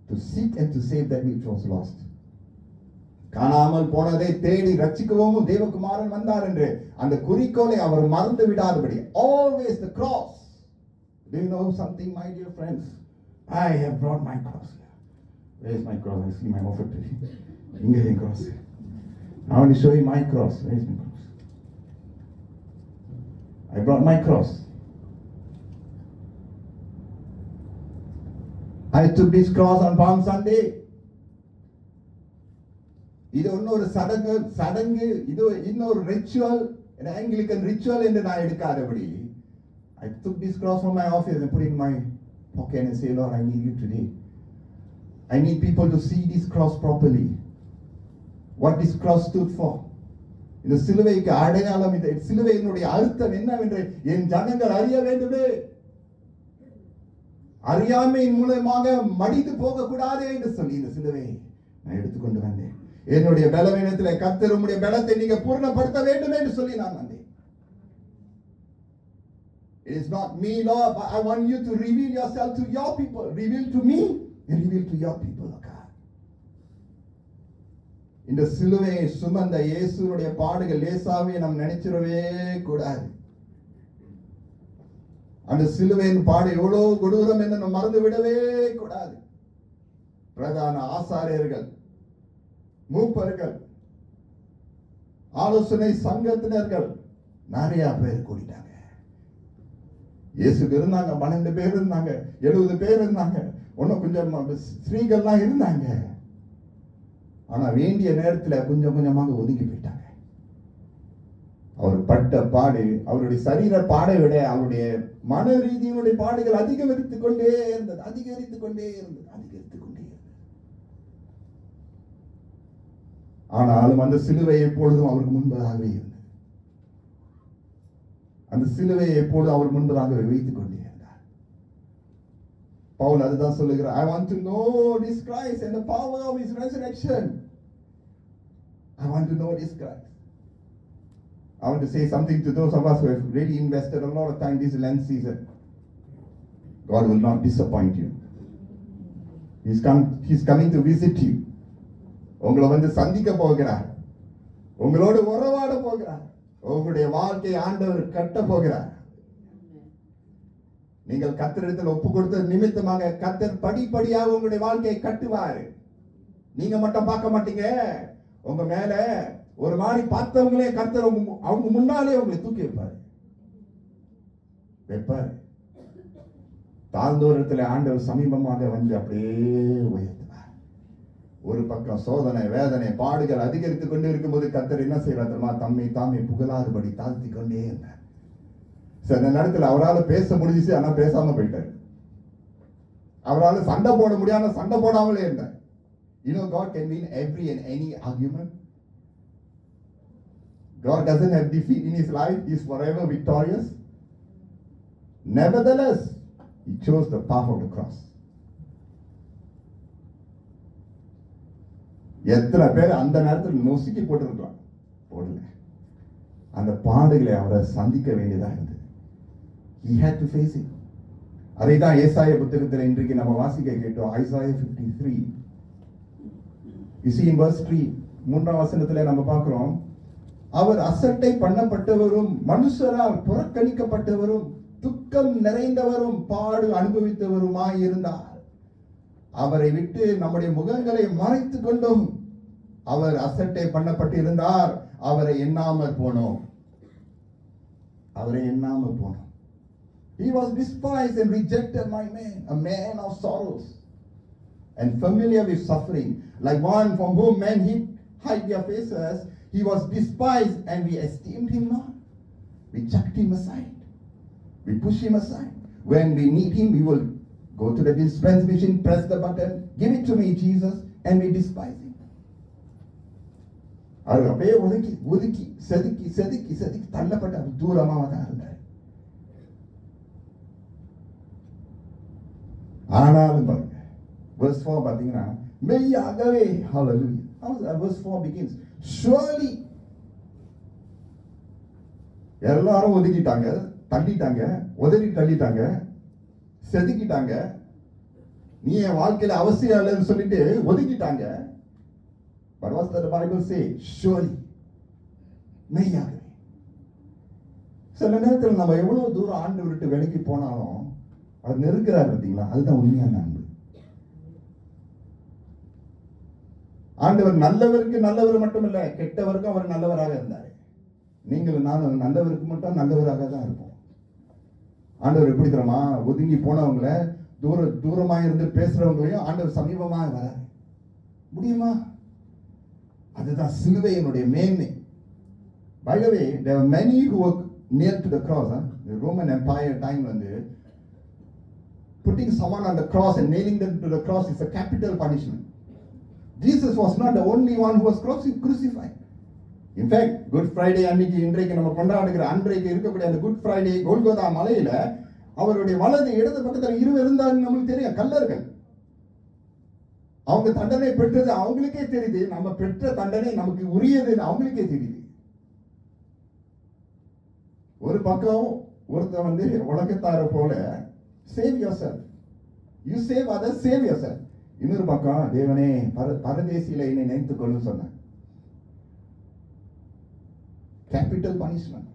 To seek and to save that which was lost. காணாமல் போனதை தேடி ரட்சிக்கவும் தேவகுமாரன் வந்தார் என்று அந்த குறிக்கோளை அவர் மறந்து விடாதபடி. Always the cross. Do you know something, my dear friends? I have brought my cross. Where is my cross? I see my offertory. இங்கே என் cross. I want to show you my cross. Where is my cross? I brought my cross. I took this cross on Palm Sunday. இது இன்னொரு சடங்கு இது இன்னொரு ritual, Anglican ritual என்று நான் எடுக்காதபடி. I took this cross from my office and put it in my pocket and say, Lord, I need you today. I need people to see this cross properly. What this cross stood for. இந்த சிலுவைக்கு அடையாளம், இந்த சிலுவையினுடைய அர்த்தம் என்னவென்று என் ஜனங்கள் அறிய வேண்டுமே. அறியாமையின் மூலமாக மடிந்து போக கூடாதே என்று சொல்லி இந்த சிலுவையை நான் எடுத்துக்கொண்டு வந்தேன். என்னுடைய பலவீனத்திலே கர்த்தர் உம்முடைய பலத்தை நீங்க பூர்ணப்படுத்த வேண்டும் என்று சொல்லி நான் வந்தேன். It is not me, Lord, but I want you to reveal yourself to your people. Reveal to me and reveal to your people, oh God. இந்த சிலுவையை சுமந்த இயேசுவுடைய பாடுகள் லேசாவே நாம் நினைச்சிடவே கூடாது. அந்த சிலுவையின் பாடு எவ்வளவு கொடூரம் என்று நாம் மறந்து விடவே கூடாது. பிரதான ஆசாரியர்கள், மூப்பர்கள், ஆலோசனை சங்கத்தினர்கள் நிறைய பேர் கூடிட்டாங்க. இயேசுக்கு இருந்தாங்க, 12 பேர் இருந்தாங்க, 70 பேர் இருந்தாங்க, இன்னும் கொஞ்சம் ஸ்திரீகள்லாம் இருந்தாங்க. ஆனா வேண்டிய நேரத்துல கொஞ்சம் கொஞ்சமாக ஒதுங்கி போயிட்டாங்க. அவர் பட்ட பாடு, அவருடைய சரீர பாடை விட அவருடைய மன ரீதியினுடைய பாடுகள் அதிகரித்துக் கொண்டே இருந்தது. ஆனாலும் அந்த சிலுவை எப்பொழுதும் அவருக்கு முன்பதாகவே இருந்தது. அந்த சிலுவையை எப்பொழுதும் அவர் முன்பதாகவே வைத்துக் கொண்டே இருந்தார். பவுல் அதுதான் சொல்லுகிறார். I want to know this Christ and the power of his resurrection. I want to know this Christ. I want to say something to those of us who have really invested a lot of time this Lent season. God will not disappoint you. He's coming to visit you. உங்களை வந்து சந்திக்க போகிறார். உங்களோடு உறவாட போகிறார். உங்களுடைய வாழ்க்கையை ஆண்டவர் கட்ட போகிறார். நீங்கள் கர்த்தரிடத்தில் ஒப்பு கொடுத்த நிமித்தமாக கர்த்தர் படிப்படியாக உங்களுடைய வாழ்க்கையை கட்டுவார். நீங்க மட்டும் பார்க்க மாட்டீங்க. உங்க மேல ஒரு மாதிரி பார்த்தவங்களே கர்த்தர் அவங்க முன்னாலே உங்களை தூக்கி வைப்பார். தாழ்ந்தோரத்தில் ஆண்டவர் சமீபமாக வந்து அப்படியே உயர்த்துவார். ஒரு பக்கம் சோதனை, வேதனை, பாடுகள் அதிகரித்துக் கொண்டு இருக்கும்போது கர்த்தர் என்ன செய்யறார் தெரியுமா? தம்மை தாமே புகழாதபடி தாழ்த்தி கொண்டே இருந்தார். சில நேரத்தில் அவரால் பேச முடிஞ்சிச்சு, ஆனா பேசாம போயிட்டார். அவரால் சண்டை போட முடியாம சண்டை போடாமலே இருந்தார். You know, God can win every and any argument. God doesn't have defeat in his life. He is forever victorious. Nevertheless, he chose the path of the cross. எத்தனை பேர் அந்த நேரத்தில் நொசுக்கி போட்டிருக்கலாம், போடல. அந்த பாடுகளை அவரை சந்திக்க வேண்டியதா இருந்தது. He had to face it. அதை தான் ஏசாயா புத்தகத்தில் இன்றைக்கு நம்ம வாசிக்க கேட்டோம். Isaiah 53. You see in verse 3, 3ஆம் வசனத்திலே நம்ம பார்க்கிறோம், அவர் அசட்டை பண்ணப்பட்டவரும் மனுஷரால் புறக்கணிக்கப்பட்டவரும் துக்கம் நிறைந்தவரும் பாடு அனுபவித்தவருமாய் இருந்தார். அவரை விட்டு நம்முடைய முகங்களை மறைத்துக் கொண்டோம். அவர் அசட்டை பண்ணப்பட்டிருந்தார், அவரை எண்ணாமல் போனோம். He was despised and rejected by men, a man of sorrows and familiar with suffering, like one from whom men hide their faces. He was despised and we esteemed him not. We chucked him aside. We push him aside. When we need him, we will go to the dispense machine, press the button, give it to me, Jesus, and we despise him. அவர் அப்படியே ஒதுக்கி செதுக்கி தள்ளப்பட்ட தூரமாக தான் இருந்தார். ஆனாலும் பாருங்க, verse 4 பாத்தீங்கன்னா, மெய்யாகவே. Hallelujah. Verse 4 begins. Surely. எல்லாரும் ஒதுக்கிட்டாங்க, தள்ளிட்டாங்க, உதறி தள்ளிட்டாங்க, செதுக்கிட்டாங்க. நீ என் வாழ்க்கையில அவசியம் இல்லைன்னு சொல்லிட்டு ஒதுக்கிட்டாங்க. But what does the Bible say? Surely. மெய்யாகவே. சில நேரத்தில் நம்ம எவ்வளவு தூரம் ஆண்டவரை விட்டு விலகி போனாலும் அவர் நெருக்கிறார் பார்த்தீங்களா? அதுதான் உண்மையான அன்பு. ஆண்டவர் நல்லவருக்கு நல்லவர் மட்டுமல்ல, கெட்டவருக்கும் அவர் நல்லவராக இருந்தார். நீங்களும் நானும் நல்லவருக்கு மட்டும் நல்லவராக தான் இருப்போம். ஆண்டவர் எப்படி தெரியுமா? ஒதுங்கி போனவங்கள, தூரமா இருந்து பேசுறவங்களையும் ஆண்டவர் சமீபமாக வர முடியுமா? அதுதான் சிலுவையினுடைய மேன்மை. By the way, there were many who were near to the cross. The Roman Empire time வந்து putting someone on the cross and nailing them to the cross is a capital punishment. Jesus was not the only one who was crucified. In fact, Good Friday அன்னைக்கு இன்றைக்கு நம்ம கொண்டாடுகிற அன்றைக்கு இருக்கக்கூடிய அந்த good Friday கோல்கோதா மலையில அவருடைய வலது இடது பக்கத்தில் இருவர் இருந்தாருன்னு நம்மளுக்கு தெரியும். கல்லர்கள். அவங்க தண்டனை பெற்றது அவங்களுக்கே தெரியுது. நம்ம பெற்ற தண்டனை நமக்கு உரியதுன்னு அவங்களுக்கே தெரியுது. ஒரு பக்கம் ஒருத்தர் வந்து உலகத்தார போல save yourself, you save others, save yourself. இன்னொரு பக்கம் தேவனே பரதேசியில என்னை நினைத்துக் கொள்ளும் சொன்னார். Capital punishment.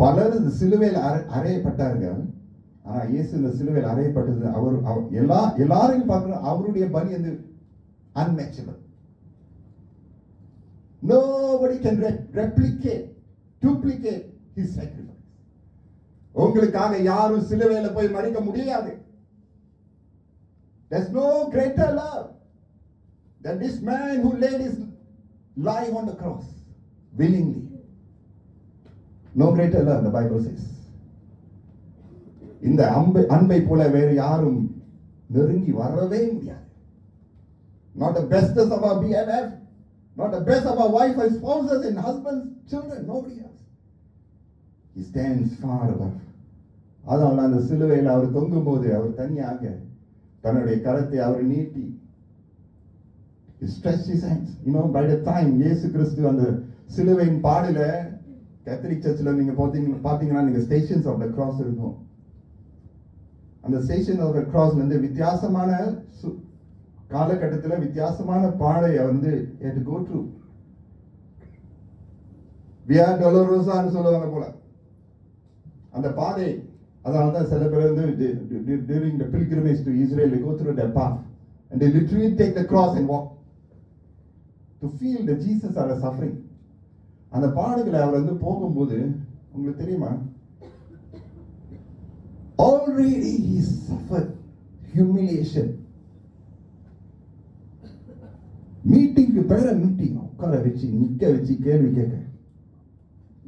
பலர் இந்த சிலுவையில் அறையப்பட்டார்கள். ஆனா இயேசு இந்த சிலுவையில் அறையப்பட்டது அவர் எல்லாரையும் பார்க்கணும். அவருடைய பலி வந்து unmatchable. Nobody can replicate, duplicate his sacrifice. உங்களுக்காக யாரும் சிலுவையில போய் மரிக்க முடியாது. There's no greater love than this man who laid his life on the cross willingly. No greater love, the Bible says. இந்த அன்பை போல வேறு யாரும் நெருங்கி வரவே முடியாது. Not the bestest of our BFF, not the best of our wife and spouses and husbands, children, nobody else. He stands far above. அதனால அந்த சிலுவையில் அவர் தொங்கும் போது அவர் தனியாக தன்னுடைய கரத்தை அவர் நீட்டி, he stretched his hands. You know, by the time இயேசு கிறிஸ்து அந்த சிலுவையின் பாடில, கேத்தலிக் சர்ச்சில் நீங்க பாத்தீங்கன்னா நீங்க ஸ்டேஷன்ஸ் ஆஃப் த கிராஸ் இருக்கும். அந்த ஸ்டேஷன் ஆஃப் த கிராஸ்ல இருந்து வித்தியாசமான காலகட்டத்தில் வித்தியாசமான பாடை அவர் வந்து had to go through. Via Dolorosaன்னு சொல்லுவாங்க போல அந்த பாதை. அதனால தான் சில பேர் வந்து during the pilgrimage to Israel they go through that path and they literally take the cross and walk to feel that Jesus are suffering. அந்த பாடுகளை அவர் வந்து போகும்போது உங்களுக்கு தெரியுமா, already he suffered humiliation. மீட்டிங்க்கு பேர மீட்டிங் உட்கார வச்சு நிக்க வச்சு கேள்வி கேட்க,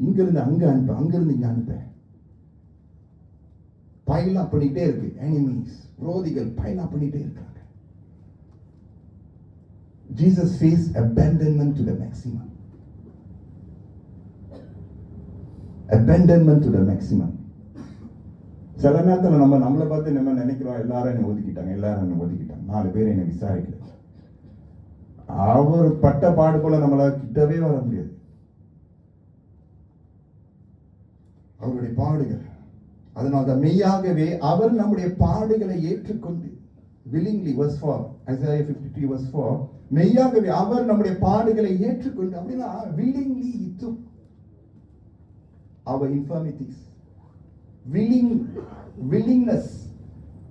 இங்கிருந்து அங்க அனுப்ப, அங்கிருந்து இங்க அனுப்ப, பைலா பண்ணிட்டே இருக்கு. எனிமீஸ், விரோதிகள் பைலா பண்ணிட்டே இருக்காங்க. Jesus faced abandonment to the maximum. Abandonment to the maximum. சில நேரத்தில் நம்மளை பார்த்து நம்ம நினைக்கிறோம், எல்லாரும் என்னை ஒதுக்கிட்டாங்க, எல்லாரும் என்னை ஒதுக்கிட்டாங்க, 4 பேர் என்னை விசாரிக்கல. அவர் பட்ட பாடு போல நம்மளால கிட்டவே வர முடியாது. அவருடைய பாடுகள், அதனால்தான் மெய்யாகவே அவர் நம்முடைய பாடுகளை ஏற்றுக்கொண்டு willingly, verse 4, Isaiah 53 verse 4, மெய்யாகவே அவர் நம்முடைய பாடுகளை ஏற்றுக்கொண்டு, அப்படின்னா willingly he took our infirmities. Willingness.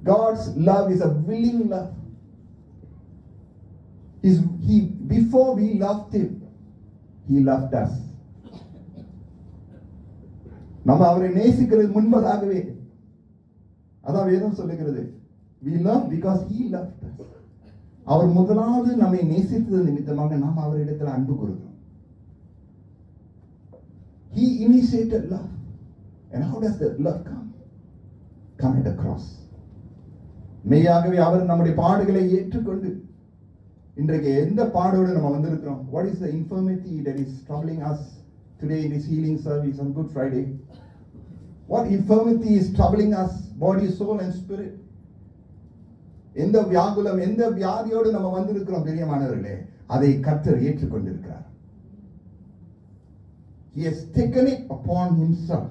God's love is a willing love. Before we loved him, he loved us. நம்ம அவரை நேசிக்கிறது முன்பதாகவே. அதான் வேதம் சொல்லுகிறது, we love because he loved us. அவர் முதலாவது நம்மை நேசித்தது நிமித்தமாக நாம் அவரிடத்தில் அன்பு கூறுகிறோம். He initiated love. And how does that love come? Come at the cross. மெய்யாகவே அவர் நம்முடைய பாடுகளை ஏற்றுக்கொண்டு, இன்றைக்கு எந்த பாடோடு நம்ம வந்திருக்கிறோம்? What is the infirmity that is troubling us today in this healing service on Good Friday? What infirmity is troubling us, body, soul and spirit? எந்த வியாகுலம், எந்த வியாதியோடு நம்ம வந்திருக்கிறோம் பிரியமானவர்களே, அதை கர்த்தர் ஏற்றுக்கொண்டிருக்கிறார். He has taken it upon himself.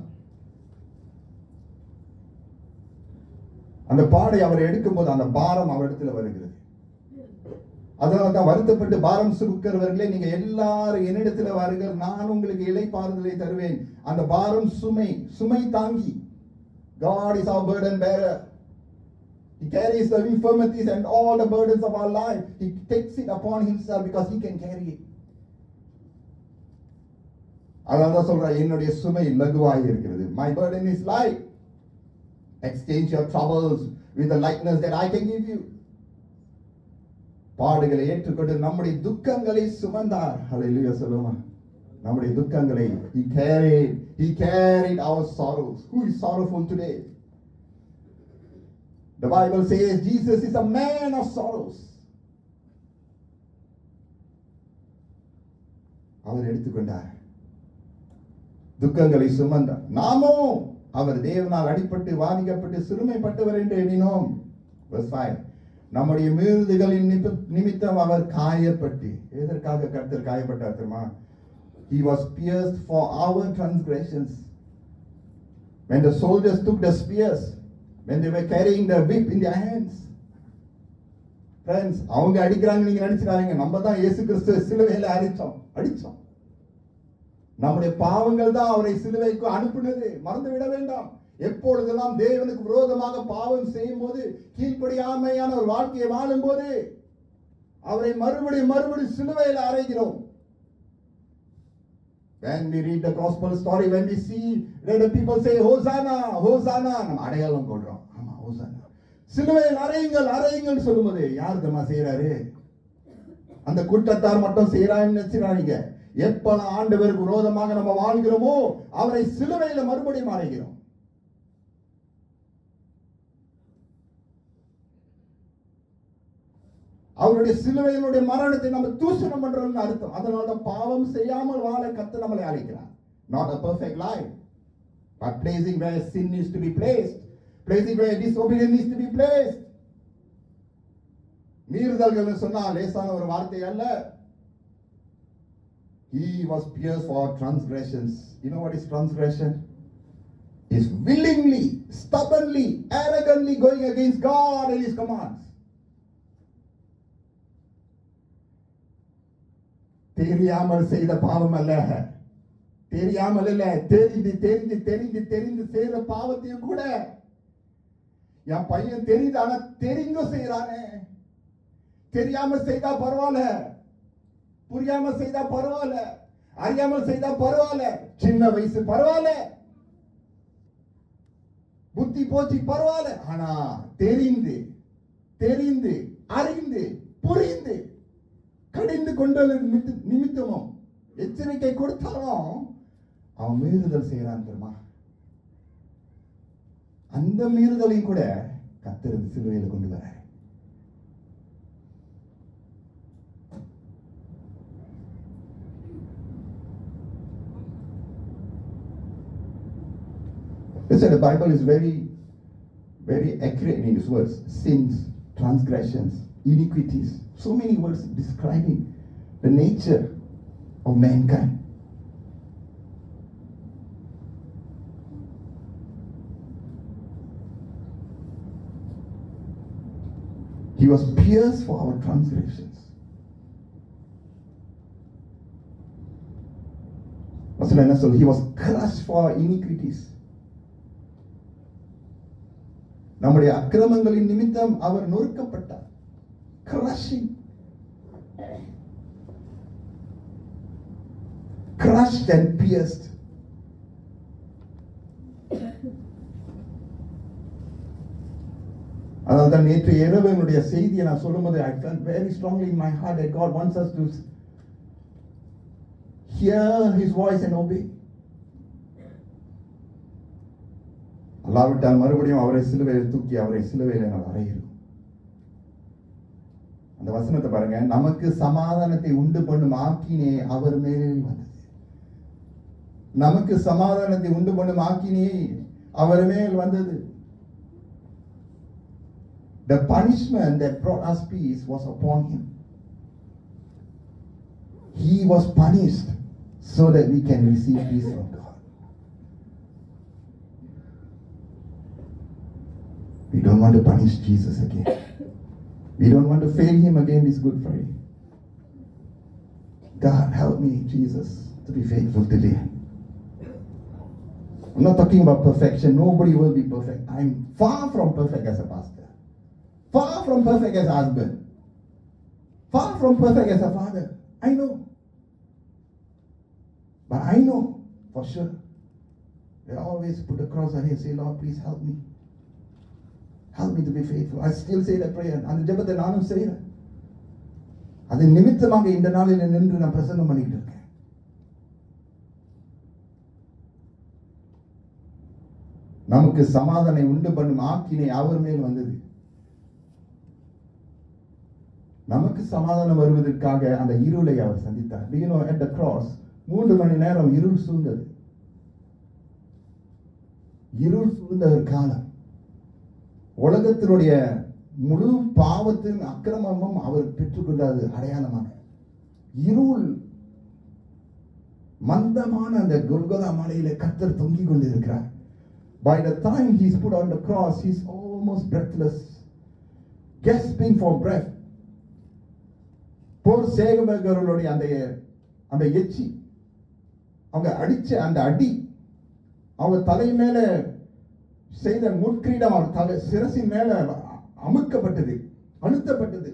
அந்த பாடை அவர் எடுக்கும்போது அந்த பாரம் அவரிடத்துல வருகிறது. அதனால தான் வருத்தப்பட்டு பாரம் சுமக்கிறவர்களே, நீங்க எல்லாரும் என்னிடத்துல வாருங்கள், நான் உங்களுக்கு இளைப்பாறுதலை தருவேன். அந்த பாரம் சுமை தாங்கி. God is our burden bearer. He carries the infirmities and all the burdens of our life. He takes it upon himself because he can carry it. அதனால சொல்ற, என்னுடைய சுமை லகுவாய் இருக்கிறது. My burden is light. Exchange your troubles with the lightness that I can give you. பாடுகளை ஏற்றுக்கொண்டு நம்முடைய துக்கங்களை சுமந்தார். ஹல்லேலூயா சொல்லுமா. நம்முடைய துக்கங்களை he carried our sorrows. Who is sorrowful today? The Bible says Jesus is a man of sorrows. அவர் எடுத்துக்கொண்டார், துக்கங்களை சுமந்தார். நாமும் அவர் தேவனால் அடிபட்டு வாதிக்கப்பட்டு சிறுமைப்பட்டவர் என்று எண்ணினோம். Verse 5. நம்முடைய மீறுதல்களின் நிமித்தம் அவர் காயப்பட்டு. எதற்காக கர்த்தர் காயப்பட்டார் தெரியுமா? He was pierced for our transgressions. When the soldiers took the spears, when they were carrying the whip in their hands. Friends, அவங்க அடிக்கிறாங்க நீங்க நினைச்சுக்காதீங்க. நம்ம தான் இயேசு கிறிஸ்துவை சிலுவையில அடிச்சோம். நம்முடைய பாவங்கள் தான் அவரை சிலுவைக்கு அனுப்பினது. மறந்து விட வேண்டாம். எப்பொழுதெல்லாம் தேவனுக்கு விரோதமாக பாவம் செய்யும் போது, கீழ்ப்படியாமையான ஒரு வாழ்க்கையை வாழும் போது, அவரை மறுபடியும் சிலுவையில் அறைகிறோம். When we read the gospel story, when we see that the people say Hosanna, Hosanna, நம்ம அடையாளம் கொள்றோம். ஆமா, Hosanna. சிலுவையில் அறையுங்கள் சொல்லும்போது யார் தெரியுமா செய்யறாரு? அந்த கூட்டத்தார் மட்டும் செய்யறான்னு நினைச்சுறாங்க. எப்பெல்லாம் ஆண்டவருக்கு விரோதமாக நம்ம வாழ்கிறோமோ, அவரை சிலுவையில மறுபடியும் அறைகிறோம். அவருடைய சிலுவையினுடைய மரணத்தை நம்ம தூஷணம் பண்றோம்னு அர்த்தம். அதனால பாவம் செய்யாமல் வாழ கர்த்தர் நம்மளை அழைக்கிறார். Not a perfect life, but placing where sin needs to be placed, placing where disobedience needs to be placed. மீறுதல்கள் சொன்னா லேசான ஒரு வார்த்தை அல்ல. He was pierced for transgressions. You know what is transgression? Is willingly, stubbornly, arrogantly going against God and his commands. தெரியாமல் செய்த பாவம் அல்ல, தெரியாமல் இல்ல, தெரிந்து செய்த பாவத்தையும் கூட. என் பையன் தெரியுது, ஆனா தெரிந்து செய்யறானே. தெரியாம செய்தா பரவாயில்ல, புரியாம செய்தா பரவாயில்ல, அறியாமல் செய்தா பரவாயில்ல, சின்ன வயசு பரவாயில்ல, புத்தி போச்சு பரவாயில்ல, ஆனா தெரிந்து அறிந்து புரிந்து கடிந்து கொண்டது நிமித்தமும் எச்சரிக்கை கொடுத்தாலும் அவன் மீறுதல் செய்யறான் தெரியுமா? அந்த மீறுதலையும் கூட கர்த்தர் சிலுவையில் கொண்டு வர. Listen, the Bible is very, very accurate in its words. Sins, transgressions, iniquities. So many words describing the nature of mankind. He was pierced for our transgressions. He was crushed for our iniquities. நம்முடைய அக்கிரமங்களின் நிமித்தம் அவர் நொறுக்கப்பட்டார். Crushing, crushed and pierced. அதனால்தான் நேற்று இரவு என்னுடைய செய்தியை நான் சொல்லும்போது I felt very strongly in my heart that God wants us to hear His voice and obey. அல்லாவிட்டால் மறுபடியும் அவரை சிலுவையில் தூக்கி அவரை சிலுவையில் நான் அறைகிறோம். அந்த வசனத்தை பாருங்க. நமக்கு சமாதானத்தை உண்டு பண்ணும் ஆக்கினே அவர் மேலே வந்தது. நமக்கு சமாதானத்தை உண்டு பண்ணும் ஆக்கினே அவர் மேல் வந்தது. The punishment that brought us peace was upon him. He was punished so that we can receive peace from God. We don't want to punish Jesus again. We don't want to fail him again this Good Friday. God, help me, Jesus, to be faithful today. I'm not talking about perfection. Nobody will be perfect. I'm far from perfect as a pastor. Far from perfect as a husband. Far from perfect as a father. I know. But I know for sure. They always put the cross ahead and say, Lord, please help me. Help me to be faithful. I still say that prayer. அந்த ஜெபத்தை நானும் செய்கிறேன். அது நிமித்தமாக இந்த நாளில் நின்று நான் பிரசங்கம் பண்ணிட்டு இருக்கேன். நமக்கு சமாதானம் உண்டு பண்ணும் ஆக்கினை அவர் மேல் வந்தது. நமக்கு சமாதானம் வருவதற்காக அந்த இருளை அவர் சந்தித்தார். Do you know, at the cross 3 மணி நேரம் இருள் சூழ்ந்தது. இருள் சூழ்ந்த ஒரு காலம். உலகத்தினுடைய முழு பாவத்தின் அக்கிரமமும் அவர் பெற்றுக்கொண்டது அடையாளமாக. இருள் மந்தமான அந்த கொல்கொதா மலையிலே கர்த்தர் தொங்கிக் கொண்டிருக்கிறார். By the time he's put on the cross, he's almost breathless, gasping for breath. போர் சேவகர்களுடைய அந்த எச்சி, அவங்க அடிச்ச அந்த அடி, அவங்க தலை மேல செய்த முட்கிரீடம் அவர் தலை சிரசின் மேல அமுக்கப்பட்டது, அழுத்தப்பட்டது.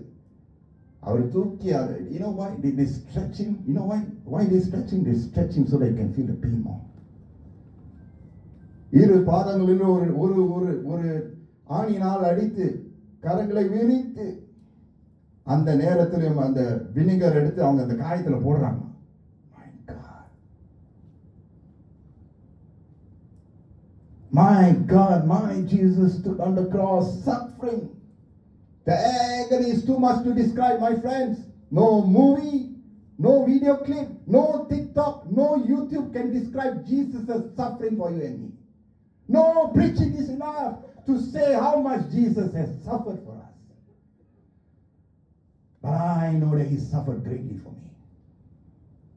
அவர் தூக்கியார். You know why they stretch him? You know why they stretch him? They stretch him so they can feel the pain more. இரு பாதங்களில் ஒரு ஆணினால் அடித்து கரங்களை விரித்து அந்த நேரத்திலும் அந்த வினிகர் எடுத்து அவங்க அந்த காயத்துல போடுறாங்க. My God, my Jesus stood on the cross suffering. The agony is too much to describe, my friends. No movie, no video clip, no TikTok, no YouTube can describe Jesus' suffering for you and me. No preaching is enough to say how much Jesus has suffered for us. But I know that he suffered greatly for me.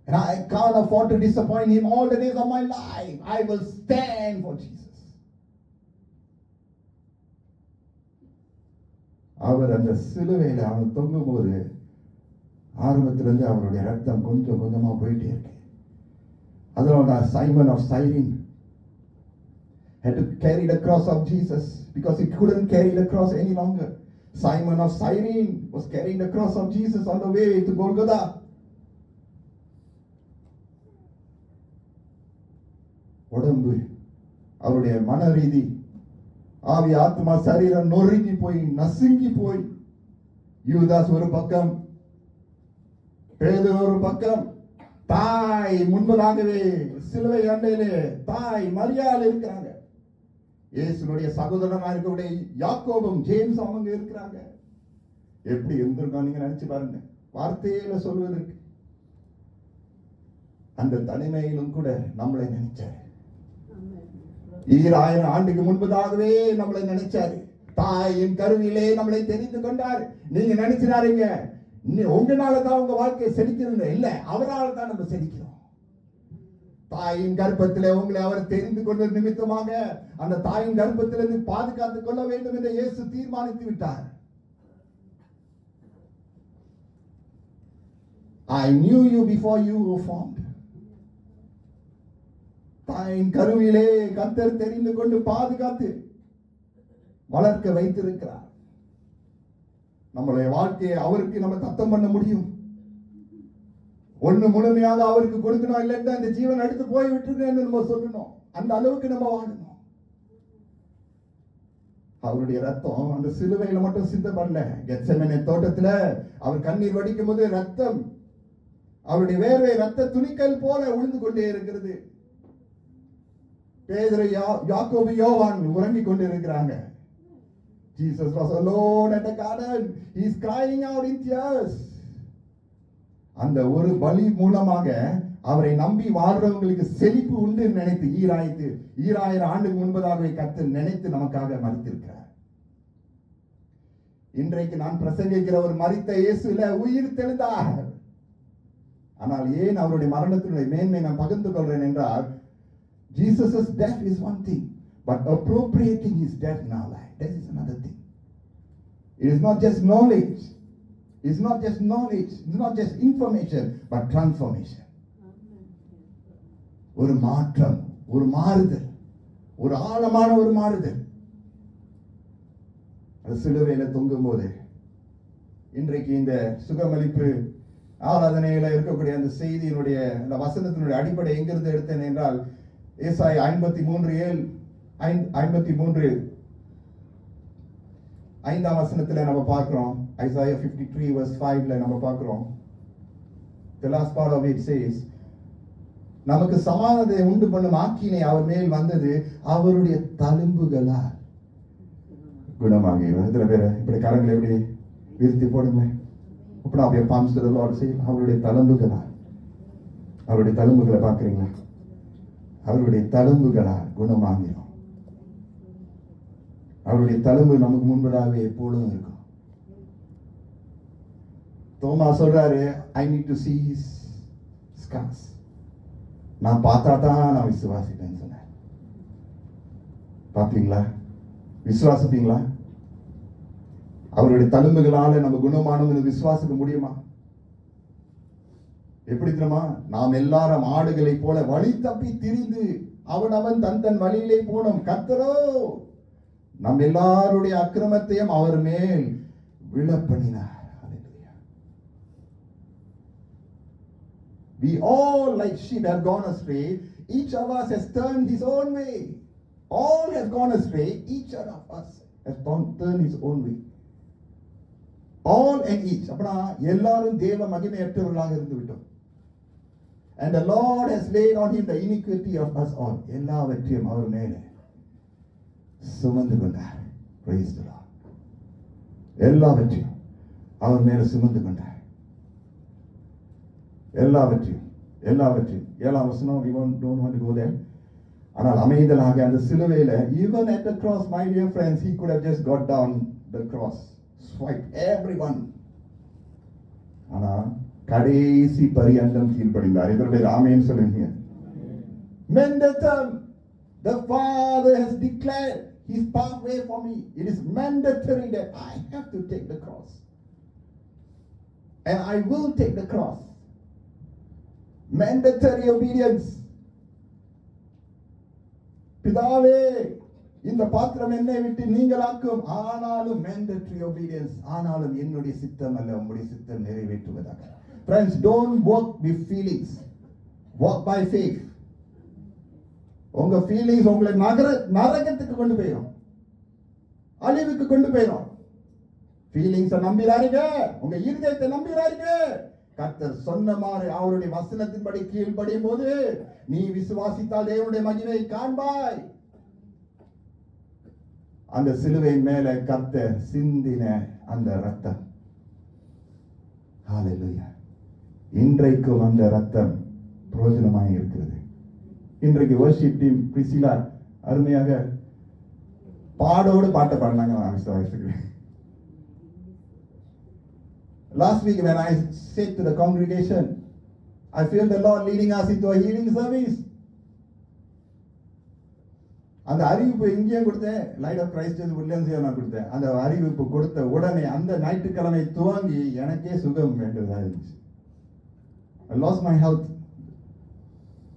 And I can't afford to disappoint him all the days of my life. I will stand for Jesus. அவர் அந்த சிலுவையில் அவர் தொங்கும் போது ஆரம்பத்திலிருந்து அவருடைய ரத்தம் கொஞ்சம் கொஞ்சமா போயிட்டே இருக்கு. அதனால Simon of Cyrene had to carry the cross of Jesus because he couldn't carry the cross any longer. Simon of Cyrene was carrying the cross of Jesus on the way to Golgotha. உடம்பு, அவருடைய மன ரீதி, ஆவி ஆத்மா சரீரம் நொறுங்கி போய் நசுங்கி போய், யூதாஸ் ஒரு பக்கம், பேதுரு ஒரு பக்கம், தாய் முன்பதாகவே சிலுவை அண்டையிலே தாய் மரியாள் இருக்கிறாங்க. இயேசுனுடைய சகோதரனா இருக்கக்கூடிய யாக்கோபும் ஜேம்ஸ் அவங்க இருக்கிறாங்க. எப்படி இருந்திருக்கோம் நீங்க நினைச்சு பாருங்க. வார்த்தையில சொல்வதற்கு அந்த தனிமையிலும் கூட நம்மளை நினைச்சாரு. 2000 ஆண்டுக்கு முன்பதாகவே நம்மளை நினைச்சாரு. தாயின் கருவிலே நம்மளை தெரிந்து கொண்டார். நீங்க நினைச்சிடாதீங்க உங்களாலதான் உங்க வாழ்க்கையை செழிக்கிறது இல்ல, அவரால் தான் நம்ம செழிக்கிறோம். தாயின் கர்ப்பத்திலே உங்களை அவர் தெரிந்து கொண்ட நிமித்தமாக அந்த தாயின் கர்ப்பத்திலிருந்து பாதுகாத்துக் கொள்ள வேண்டும் என்று இயேசு தீர்மானித்து விட்டார். I knew you before you were formed. தாயின் கருவிலே கர்த்தர் தெரிந்து கொண்டு பாதுகாத்து வளர்க்க வைத்திருக்கிறார். நம்மளுடைய வாழ்க்கையை அவருக்கு நம்ம தத்தம் பண்ண முடியும். ஒண்ணு முழுமையாக அவருக்கு கொடுக்கணும், இல்லைன்னா இந்த ஜீவன் எடுத்து போய் விட்டுருக்கேன்னு நம்ம சொல்லணும். அந்த அளவுக்கு நம்ம வாழணும். அவருடைய ரத்தம் அந்த சிலுவையில மட்டும் சிந்தப்படல. கெத்செமனே தோட்டத்துல அவர் கண்ணீர் வடிக்கும் போது ரத்தம் அவருடைய வேர்வை ரத்த துணிக்கல் போல விழுந்து கொண்டே இருக்கிறது. பேதுரு, யாக்கோபு, யோவான் உறங்கிக் கொண்டிருக்கிறாங்க. Jesus was alone at the garden. He is crying out in tears. அந்த ஒரு பலி மூலமாக அவரை நம்பி வாழ்றவங்களுக்கு செழிப்பு உண்டு நினைத்து 2000 ஆண்டுக்கு முன்பதாகவே கர்த்தர் நினைத்து நமக்காக மறித்திருக்கிறார். இன்றைக்கு நான் பிரசங்கிக்கிற ஒரு மரித்த இயேசுல உயிர் தெழுந்தார். ஆனால் ஏன் அவருடைய மரணத்தினுடைய மேன்மை நான் பகிர்ந்து கொள்றேன் என்றால், Jesus' death is one thing, but appropriating his death in our life, that is another thing. It is not just knowledge. It's not just knowledge. It's not just information, but transformation. ஒரு மாற்றம், ஒரு மாறுதல், ஒரு ஆழமான ஒரு மாறுதல். அது சிலுவையில தொங்கும் போது, இன்றைக்கு இந்த சுகமளிப்பு ஆராதனையில இருக்கக்கூடிய அந்த செய்தியினுடைய அந்த வசனத்தினுடைய அடிப்படை எங்கிருந்து எடுத்தேன் என்றால், ஏசாயா 53 ஐந்தாம் வசனத்துல நம்ம பார்க்கிறோம். Isaiah 53 verse 5ல நம்ம பார்க்கிறோம். The last part of it says, நமக்கு சமாதானத்தை உண்டு பண்ணும் ஆக்கினை அவர் மேல் வந்தது, அவருடைய தழும்புகளால் குணமாகி. எத்தனை பேர் இப்படி கரங்களை எப்படி விரித்து போடுங்க. Open up your palms to the Lord. Say, அவருடைய தழும்புகளால். அவருடைய தழும்புகளை பார்க்கிறீங்களா? அவருடைய தழும்புகளால் குணமாகிறோம். அவருடைய தழும்பு நமக்கு முன்பதாகவே எப்பொழுதும் இருக்கும். தோமா சொல்றாரு, I need to see his scars. நான் பார்த்தா தான் நான் விசுவாசிப்பேன்னு சொன்னேன். பார்ப்பீங்களா? விசுவாசிப்பீங்களா? அவருடைய தழும்புகளால நம்ம குணமானவங்க விசுவாசிக்க முடியுமா? எப்படி தெரியுமா? நாம் எல்லாரும் ஆடுகளை போல வழி தப்பி திரிந்து அவன் தன் வழியிலே போனோம். கர்த்தரோ நம் எல்லாருடைய அக்கிரமத்தையும் அவர் மேல் விழப்பண்ணினார். We all like sheep have gone astray. Each of us has turned his own way. All have gone astray. Each of us has turned his own way. All and each. அப்பனா எல்லாரும் தேவ மகிமையற்றவர்களாக இருந்து விட்டோம். And the Lord has laid on him the iniquity of us all. எல்லாவற்றையும் அவர் மேலே சுமந்து கொண்டார். Praise the Lord. எல்லாவற்றையும் அவர் மேலே சுமந்து கொண்டார். எல்லாவற்றையும் 7ஆம் வசனம், we don't want to go there. ஆனால் அமைதலாக அந்த சிலுவையில, even at the cross, my dear friends, he could have just got down the cross, swiped everyone. ஆனா கடைசி பரியந்தம் கீழ்ப்படிந்தார். இதனுடைய ஆமென் சொல்லுங்க. Mandatum, the Father has declared his pathway for me. It is mandatory that I have to take the cross, and I will take the cross. Mandatory obedience. பிதாவே, இந்த பாத்திரம் என்னை விட்டு நீங்களாக்கும், ஆனாலும் mandatory obedience. ஆனாலும் என்னுடைய சித்தம் அல்ல உம்முடைய சித்தம் நிறைவேற்றுவதாக. Friends, don't work with feelings. Walk by faith. உங்க ஃபீலிங்ஸ் உங்களை நரகத்துக்கு கொண்டு போயிடும், அழிவுக்கு கொண்டு போயிடும். ஃபீலிங்ஸை நம்பிடாதீங்க, உங்க இருதயத்தை நம்பிடாதீங்க. கர்த்தர் சொன்ன மாதிரி அவருடைய வசனத்தின்படி கீழ்ப்படியும் போது நீ விசுவாசித்தால் தேவனுடைய மகிமை காண்பாய். அந்த சிலுவையின் மேல கர்த்தர் சிந்தின அந்த ரத்தம், ஹalleluya, இன்றைக்கும் அந்த ரத்தம் பிரயோஜனமாக இருக்கிறது. இன்றைக்கு வர்ஷிப் டீம் பிரிசிலா அருமையாக பாடோடு பாட்டை பாடினாங்க. நான் விசுவாசிக்கிறேன். Last week when I said to the congregation, I feel the Lord leading us into a healing service. அந்த அறிவிப்பு எங்கேயும் கொடுத்தேன், லைட் ஆஃப் கிரைஸ்ட் உட்லண்ட்ஸ்ல நான் கொடுத்தேன். அந்த அறிவிப்பு கொடுத்த உடனே அந்த ஞாயிற்றுக்கிழமை துவங்கி எனக்கே சுகம் வேண்டுவதாக இருந்துச்சு. I lost my health.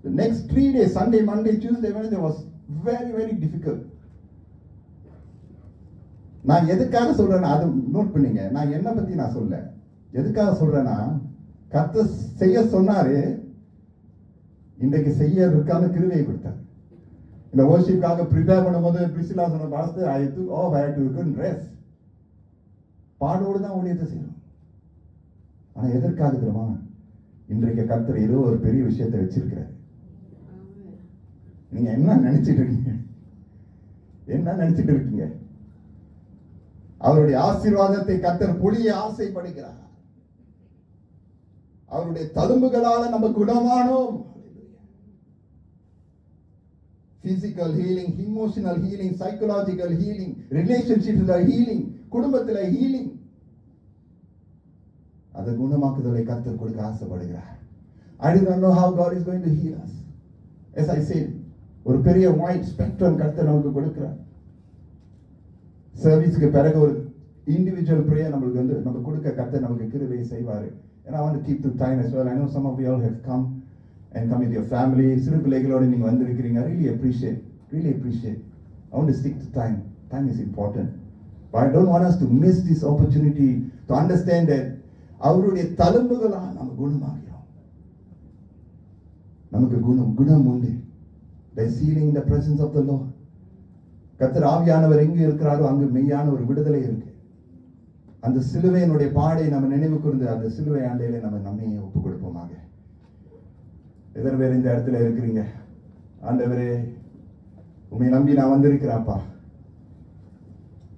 The next 3 days, Sunday, Monday, Tuesday, Wednesday was very, very difficult. நான் எதுக்காக சொல்றேன்னா, அது நோட் பண்ணீங்க, நான் என்ன பத்தி நான் சொல்ல எதுக்காக சொல்றேன்னா, கர்த்தர் செய்ய சொன்னாரு, இன்றைக்கு செய்யறதுக்கான கிருபையை கொடுத்தார். இந்த வர்ஷிப்காக ப்ரிப்பேர் பண்ணும்போது பிரிசிலா சொன்ன பாஸ்து I took off, I had to couldn't rest. பாடோடு தான் ஊழியத்தை செய்யணும். ஆனா எதற்காக தெரியுமா? இன்றைக்கு கர்த்தர் ஏதோ ஒரு பெரிய விஷயத்தை வச்சிருக்கிறார். நீங்க என்ன நினைச்சிட்டு இருக்கீங்க? என்ன நினைச்சிட்டு இருக்கீங்க? அவருடைய ஆசீர்வாதத்தை கர்த்தர் பொழிய ஆசைப்படுகிறார். அவருடைய தழும்புகளால நம்ம குணமானோம். Physical healing, emotional healing, psychological healing, relationships are healing. குடும்பத்துல ஹீலிங், அது குணமாக்குதலை கர்த்தர் கொடுக்க ஆசைப்படுகிறார். I do not know how God is going to heal us. As I said, ஒரு பெரிய wide spectrum கர்த்தர் நமக்கு கொடுக்கிறார். சர்வீஸ்க்கு பிறகு ஒரு இண்டிவிஜுவல் பிரேயர் நமக்கு நம்ம கொடுக்க கர்த்தர் நமக்கு கிருபை செய்வார். And I want to keep the time as well. I know some of you all have come with your family. சிறு பிள்ளைகளோடு நீங்க வந்திருக்கிறீங்க. I really appreciate. I want to stick to time. Time is important. But I don't want us to miss this opportunity to understand that அவருடைய தழும்புகளா நம்ம குணமாகிறோம். நமக்கு குணம் உண்டு. There is healing in the presence of the Lord. கர்த்தர் ஆவியானவர் எங்கு இருக்கிறாரோ அங்கு மெய்யான ஒரு விடுதலை இருக்கு. அந்த சிலுவையினுடைய பாடை நம்ம நினைவு கூர்ந்து அந்த சிலுவை ஆண்டையில நம்ம நம்மையே ஒப்பு கொடுப்போமாக. எத்தனை பேர் இந்த இடத்துல இருக்கிறீங்க? ஆண்டவரே, உம்மை நம்பி நான் வந்திருக்கிறேன்ப்பா.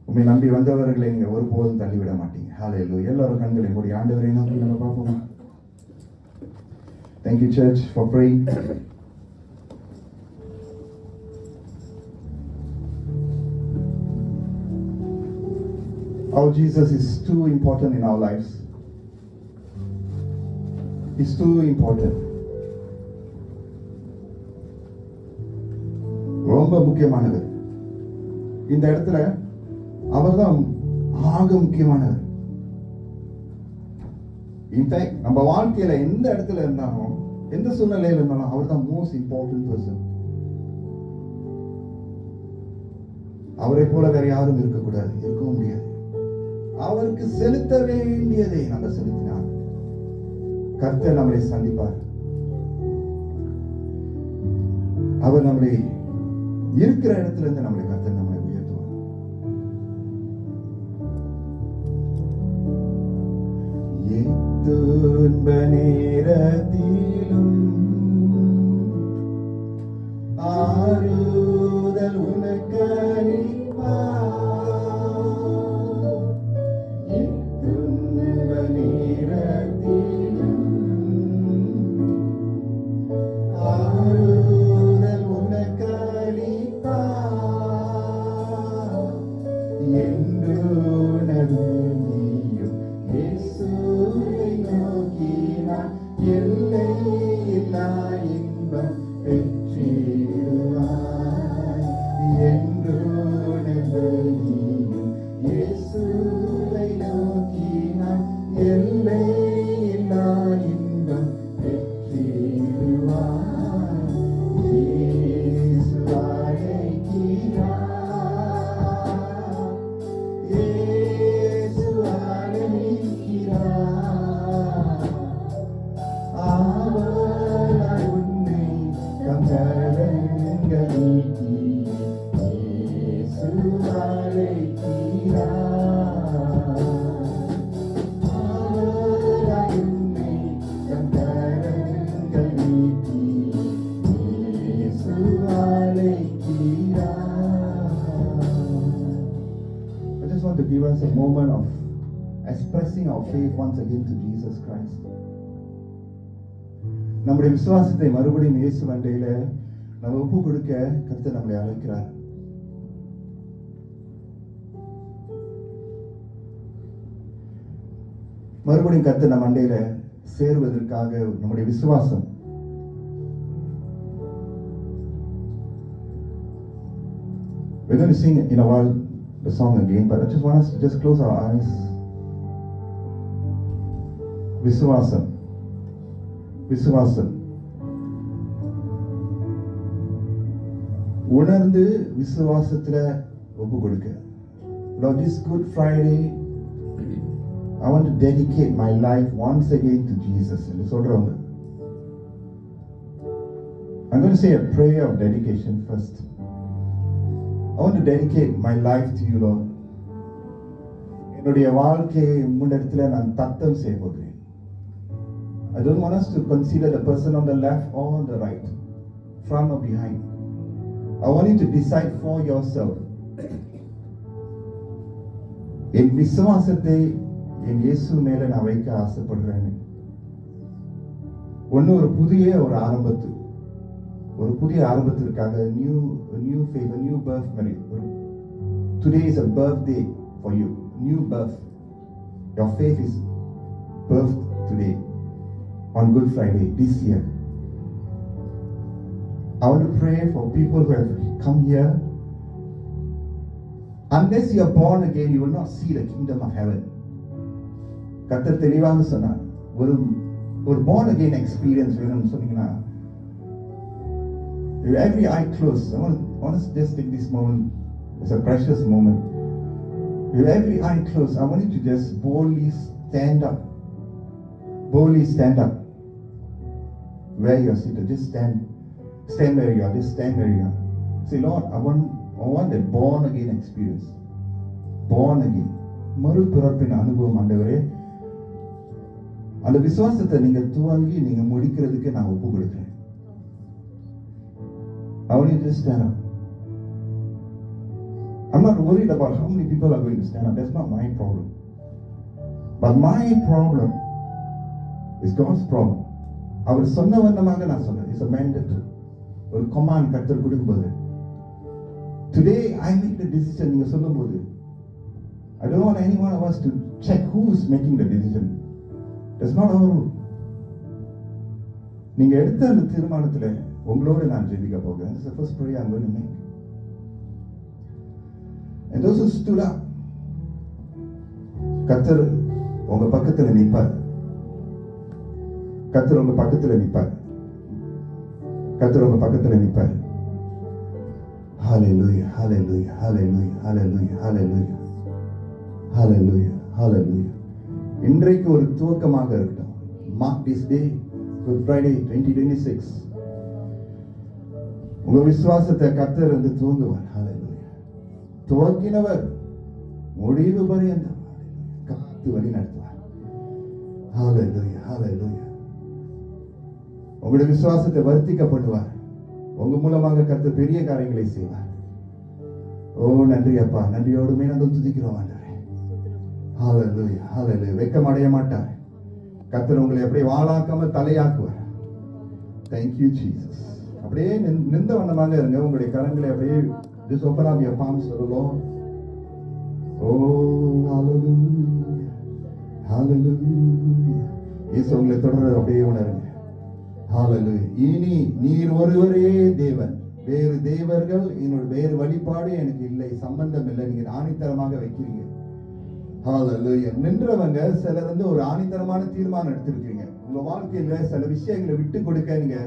உம்மை நம்பி வந்தவர்களை நீங்க ஒருபோதும் தள்ளிவிட மாட்டீங்க. ஹல்லேலூயா. எல்லாரும் கண்களை மூடி ஆண்டவரை நம்பி நம்ம பார்ப்போமா? Thank you, church, for praying. Our Jesus is too important in our lives. He's too important. ரொம்ப முக்கியமானவர். இந்த இடத்துல அவர்தான் ஆக முக்கியமானவர். இன்ஃபேக்ட் நம்ம வாழ்க்கையில எந்த இடத்துல இருந்தாலும் எந்த சூழ்நிலையில இருந்தாலும் அவர் தான் மோஸ்ட் இம்பார்ட்டன்ட் பர்சன். அவரை போல வேற யாரும் இருக்கக்கூடாது, இருக்கவும் முடியாது. அவருக்கு செலுத்த வேண்டியதை நம்ம செலுத்தினால் கர்த்தர் நம்மளை சந்திப்பார். அவர் நம்மளை இருக்கிற இடத்துல இருந்து நம்மளை கர்த்தர் நம்மளை உயர்த்துவார். துன்ப நேரத்திலும் ஆறுதல் உனக்கு துன்ப நேரத்திலும் ஆறுதல் உனக்கு என்று நீயும் இயேசுவை நோக்கினான் எல்லை இல்லா இன்பம் பெற்றிடுவாய் என்று நீயும் இயேசுவை நோக்கினான் எல்லை இல்லா இன்பம் பெற்றிடுவாய். இயேசு அழைக்கிறார். To give us a moment of expressing our faith once again to Jesus Christ. நம்முடைய விசுவாசத்தை மறுபடியும் இயேசு வண்டையில நம்ம ஒப்பு கொடுக்க கர்த்தர் நம்மளை அழைக்கிறார். மறுபடியும் கர்த்தர் நம்ம மண்டையில சேர்வதற்காக நம்முடைய விசுவாசம் we're going to sing in a while the song again, but I just want us to just close our eyes. Viswasam. உணர்ந்து விசுவாசத்துல ஒப்பு கொடுக்க. Lord, this Good Friday, I want to dedicate my life once again to Jesus. என்று சொல்றவங்க, I'm going to say a prayer of dedication first. I want to dedicate my life to you, Lord. என்னுடைய வாழ்க்கையை உம்மிடத்தில் நான் தத்தம் செய்ய போகிறேன். I don't want us to consider the person on the left or on the right, front or behind. I want you to decide for yourself. என் விசுவாசத்தை என் இயேசு மேல நான் வைக்க ஆசைப்படுறேன். ஒரு புதிய ஆரம்பத்திற்காக new faith, a new birth. Today is a birthday for you. New birth. Your faith is birthed today on Good Friday this year. I want to pray for people who have come here. Unless you are born again, you will not see the kingdom of heaven. கர்த்தர் தெளிவாக சொன்னார். ஒரு born again experience வேணும்னு சொன்னீங்கன்னா, with every eye closed, I want to just take this moment. It's a precious moment. With every eye closed, I want you to just boldly stand up. Boldly stand up. Where you are seated, just stand where you are. Just stand where you are. Say, Lord, I want that born again experience. Born again. மறுபிறப்பின் அனுபவம் ஆண்டவரே, அந்த விசுவாசத்தை நீங்க துவங்கி நீங்க முடிக்கிறதுக்கு நான் ஒப்பு கொடுக்கிறேன். I want you to just stand up. I'm not worried about how many people are going to stand up. That's not my problem. But my problem is God's problem. அவர் சொன்ன வண்ணமாக நான் சொன்னேன். It's a mandate. ஒரு command கர்த்தர் கொடுக்கும்போது, today I make the decision. நீங்க சொல்லும்போது, I don't want any one of us to check who is making the decision. That's not our rule. நீங்க எடுத்த அந்த தீர்மானத்துல உங்களோட நான் ஜெபிக்க போகிறேன். This is the first prayer I'm going to make. And those who stood up, கர்த்தர் உங்க பக்கத்துல நிற்பார். கர்த்தர் உங்க பக்கத்துல நிற்பார். கர்த்தர் உங்க பக்கத்துல நிற்பார். Hallelujah, hallelujah, hallelujah, hallelujah, hallelujah, hallelujah, hallelujah. இன்றைக்கு ஒரு துவக்கமாக இருக்கட்டும். Mark this day, Good Friday 2026. உங்க விசுவாசத்தை கர்த்தர் வந்து துவங்குவார். Hallelujah. துவக்கினவர் முடிவு பரியந்தம் காத்து வழி நடத்துவார். Hallelujah, hallelujah. உங்களுடைய விசுவாசத்தை வர்த்திக்க பண்ணுவார். உங்க மூலமாக கர்த்தர் பெரிய காரியங்களை செய்வார். ஓ நன்றி அப்பா, நன்றியோடுமே நாங்கள் துதிக்கிறோம் ஆண்டவரே. Hallelujah, hallelujah. வெட்கம் அடைய மாட்டார். கர்த்தர் உங்களை அப்படியே வாளாக்காம தலையாக்குவார். Thank you Jesus. அப்படியே நின்ற வண்ணமாக இருங்க. உங்களுடைய கரங்களை அப்படியே just open up your palms to the Lord. Oh hallelujah, hallelujah. இயேசு உங்களை தொடர்ந்து அப்படியே உணருங்க. Hallelujah. இனி நீர் ஒருவரே தேவன், வேறு தேவர்கள் என்னோட வேறு வழிபாடு எனக்கு இல்லை, சம்பந்தம் இல்லை, நீங்க ஆணித்தரமாக வைக்கிறீங்க. Hallelujah. நின்றவங்க சிலர் வந்து ஒரு ஆணித்தரமான தீர்மானம் எடுத்திருக்கீங்க. உங்க வாழ்க்கையில சில விஷயங்களை விட்டு கொடுக்க நீங்க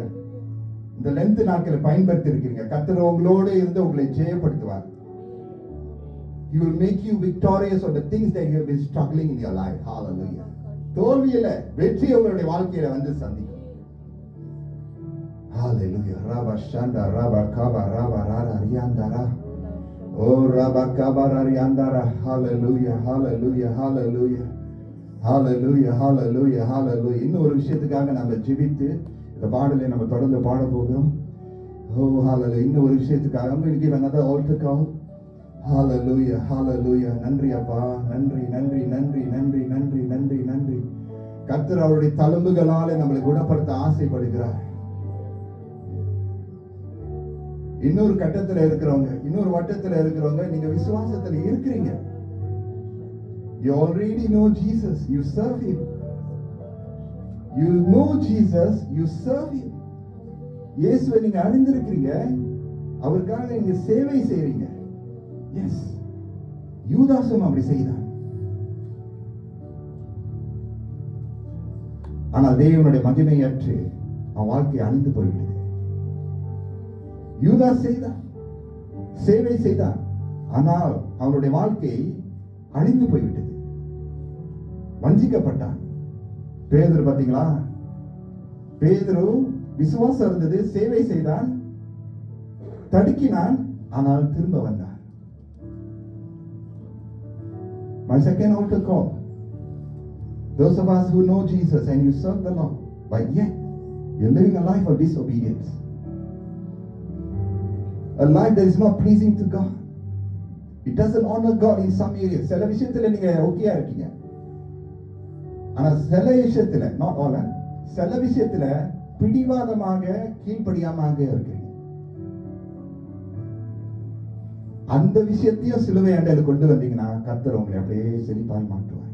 இந்த லென்த் நாட்களை பயன்படுத்தி இருக்கீங்க. கர்த்தர் உங்களோட இருந்து உங்களை ஜெயப்படுத்துவார். He will make you victorious on the things that you have been struggling in your life. Hallelujah. தோல்வியில வெற்றி உங்களுடைய வாழ்க்கையில வந்து சந்திக்கும். Hallelujah. Rabba Shanda, Rabba Kaba, Rabba Rara, Riandara. Oh, Rabba Kaba, Riandara. Hallelujah, hallelujah, hallelujah. Hallelujah, hallelujah, hallelujah. இன்னும் ஒரு விஷயத்துக்காக நம்ம ஜெபித்து இந்த பாடலை நம்ம தொடர்ந்து பாட போகிறோம். Oh, hallelujah. இன்னும் ஒரு விஷயத்துக்காக I'm going to give another altar call. Hallelujah, hallelujah. நன்றி அப்பா, நன்றி நன்றி நன்றி நன்றி நன்றி நன்றி நன்றி. கர்த்தர் அவருடைய தழும்புகளாலே நம்மளை குணப்படுத்த ஆசைப்படுகிறார். இன்னொரு கட்டத்துல இருக்கிறவங்க, இன்னொரு வட்டத்துல இருக்கிறவங்க, நீங்க விசுவாசத்துல இருக்கிறீங்க. You already know Jesus, you serve him. You know Jesus, you serve him. இயேசுவை நீங்க அறிந்திருக்கிறீங்க, அவருக்காக நீங்க சேவை செய்றீங்க. Yes. யூதாசும் அப்படி செய்தான். ஆனால் தேவனுடைய மகிமையற்று அவன் வாழ்க்கை அழிந்து போய்விட்டது. யூதாஸ் செய்தான், சேவை செய்தான், ஆனால் அவனுடைய வாழ்க்கை அழிந்து போய்விட்டது. வஞ்சிக்கப்பட்டான். பேதுரு பாத்தீங்களா? பேதுரு விசுவாசம் இருந்தது, சேவை செய்தான், தடுக்கினான், ஆனால் திரும்ப வந்தான். My second altar call. Those of us who know Jesus and you serve the Lord, but yet you're living a life of disobedience. A life that is not pleasing to God. It doesn't honor God in some areas. சில விஷயத்துல நீங்க ஓகேயா இருக்கீங்க, ஆனா சில விஷயத்துல not all, சில விஷயத்துல பிடிவாதமாக கீழ்ப்படியாம இருக்கீங்க. அந்த விஷயத்தையும் சிலுவை ஆண்டையில கொண்டு வந்தீங்கன்னா கர்த்தர் உங்களை அப்படியே செழிப்பாய் மாற்றுவார்.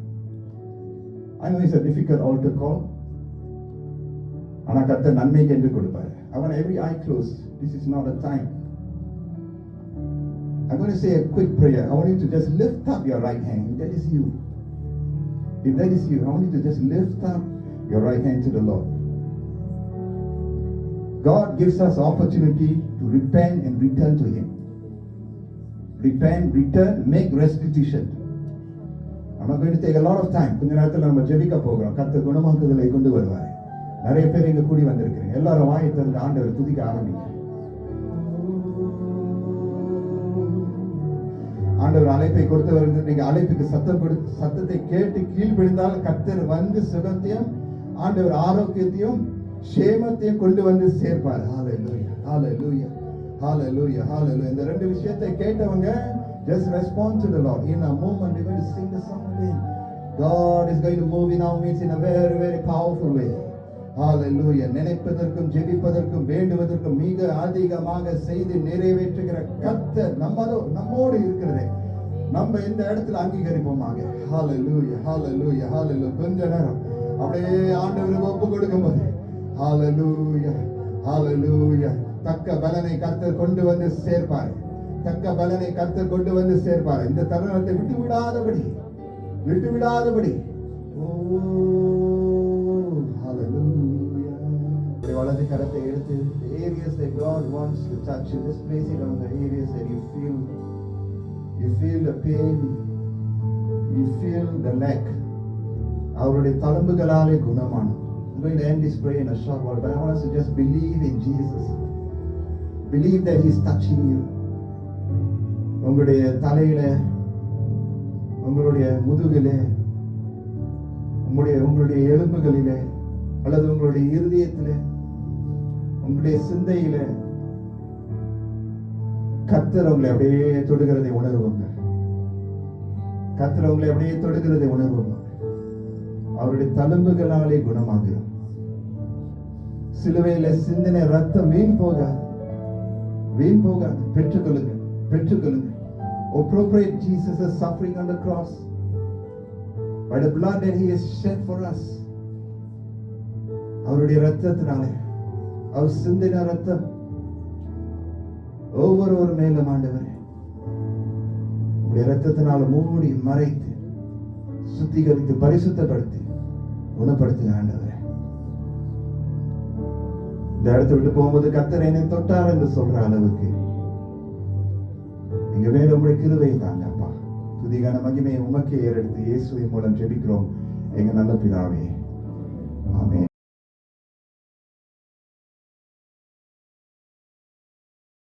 I know it's a difficult altar call. ஆனா கர்த்தர் நன்மைக்கு என்று கொடுப்பார். I want every eye closed. This is not a time. I'm going to say a quick prayer. I want you to just lift up your right hand. If that is you. If that is you, I want you to just lift up your right hand to the Lord. God gives us opportunity to repent and return to Him. Repent, return, make restitution. I'm not going to take a lot of time. கொஞ்ச நேரத்துல நம்ம ஜெபிக்க போகிறோம். கர்த்தர் குணமாக்குதலை கொண்டு வருவார். நிறைய பேர் இங்க கூடி வந்திருக்கிறீங்க. எல்லாரும் வாயை திறந்து ஆண்டவரை துதிக்க ஆரம்பிங்க. ஆண்டவர் அழைப்பை கொடுத்தவர்கள் நீங்க அழைப்புக்கு சத்தத்தை கேட்டு கீழ்ப்படிந்தால் கர்த்தர் வந்து சுகத்தையும் ஆண்டவர் ஆரோக்கியத்தையும் சேமத்தையும் கொண்டு வந்து சேர்ப்பார். ஹalleluya hallelujah hallelujah hallelujah. இந்த ரெண்டு விஷயத்தை கேட்டவங்க just respond to the Lord. In a moment we're going to sing the song again. God is going to move in our midst in a very very powerful way. Hallelujah. நினைப்பதற்கும் ஜெபிப்பதற்கும் வேண்டுவதற்கும் மிக அதிகமாக செய்து நிறைவேற்றுகிற கர்த்தர் நம்மோடு இருக்கிறதே நம்ம இந்த இடத்துல அங்கீகரிப்போமாக. Hallelujah hallelujah hallelujah. கொஞ்ச நேரம் அப்படியே ஆண்டவருக்கு ஒப்பு கொடுக்கும்போது Hallelujah hallelujah. தக்க பலனை கர்த்தர் கொண்டு வந்து சேர்ப்பார். தக்க பலனை கர்த்தர் கொண்டு வந்து சேர்ப்பார். இந்த தருணத்தை விட்டு விடாதபடி வலது கரத்தை எடுத்து the areas that God wants to touch you, just place it on the areas that you feel the pain, you feel the lack. அவருடைய தழும்புகளாலே குணமானோம். I'm going to end this prayer in a short while, but I want us to just believe in Jesus. Believe that He's touching you. உங்களுடைய தலையில, உங்களுடைய முதுகிலே, உங்களுடைய எலும்புகளிலே, அல்லது உங்களுடைய இருதயத்திலே, உங்களுடைய சிந்தையிலே கர்த்தர் உங்களை அப்படியே தொடுகிறதை உணர்வுங்க. கர்த்தர் உங்களை அப்படியே தொடுகிறதை உணர்வுங்க. அவருடைய தழும்புகளாலே குணமாகிறோம். சிலுவையில சிந்தின ரத்தம் வீண் போகாது. பெற்றுக்கொள்ளுங்க. Appropriate Jesus' suffering on the cross by the blood that He has shed for us. அவருடைய ரத்தத்தினாலே, அவர் சிந்தின ரத்தம் ஒவ்வொரு மேலும் ஆண்டவரே உடைய ரத்தத்தினால மூடி மறைத்து சுத்திகரித்து பரிசுத்தப்படுத்தி குணப்படுத்துங்க ஆண்டவரே. இந்த இடத்தை விட்டு போகும்போது கர்த்தர் என்னை தொட்டார் என்று சொல்ற அளவுக்கு எங்க மேல உங்களுடைய கிருபை தாங்க அப்பா. துதிகான மகிமையை உமக்கே ஏறெடுத்து இயேசுவின் மூலம் ஜெபிக்கிறோம் எங்க நல்ல பிதாவே. ஆமென்.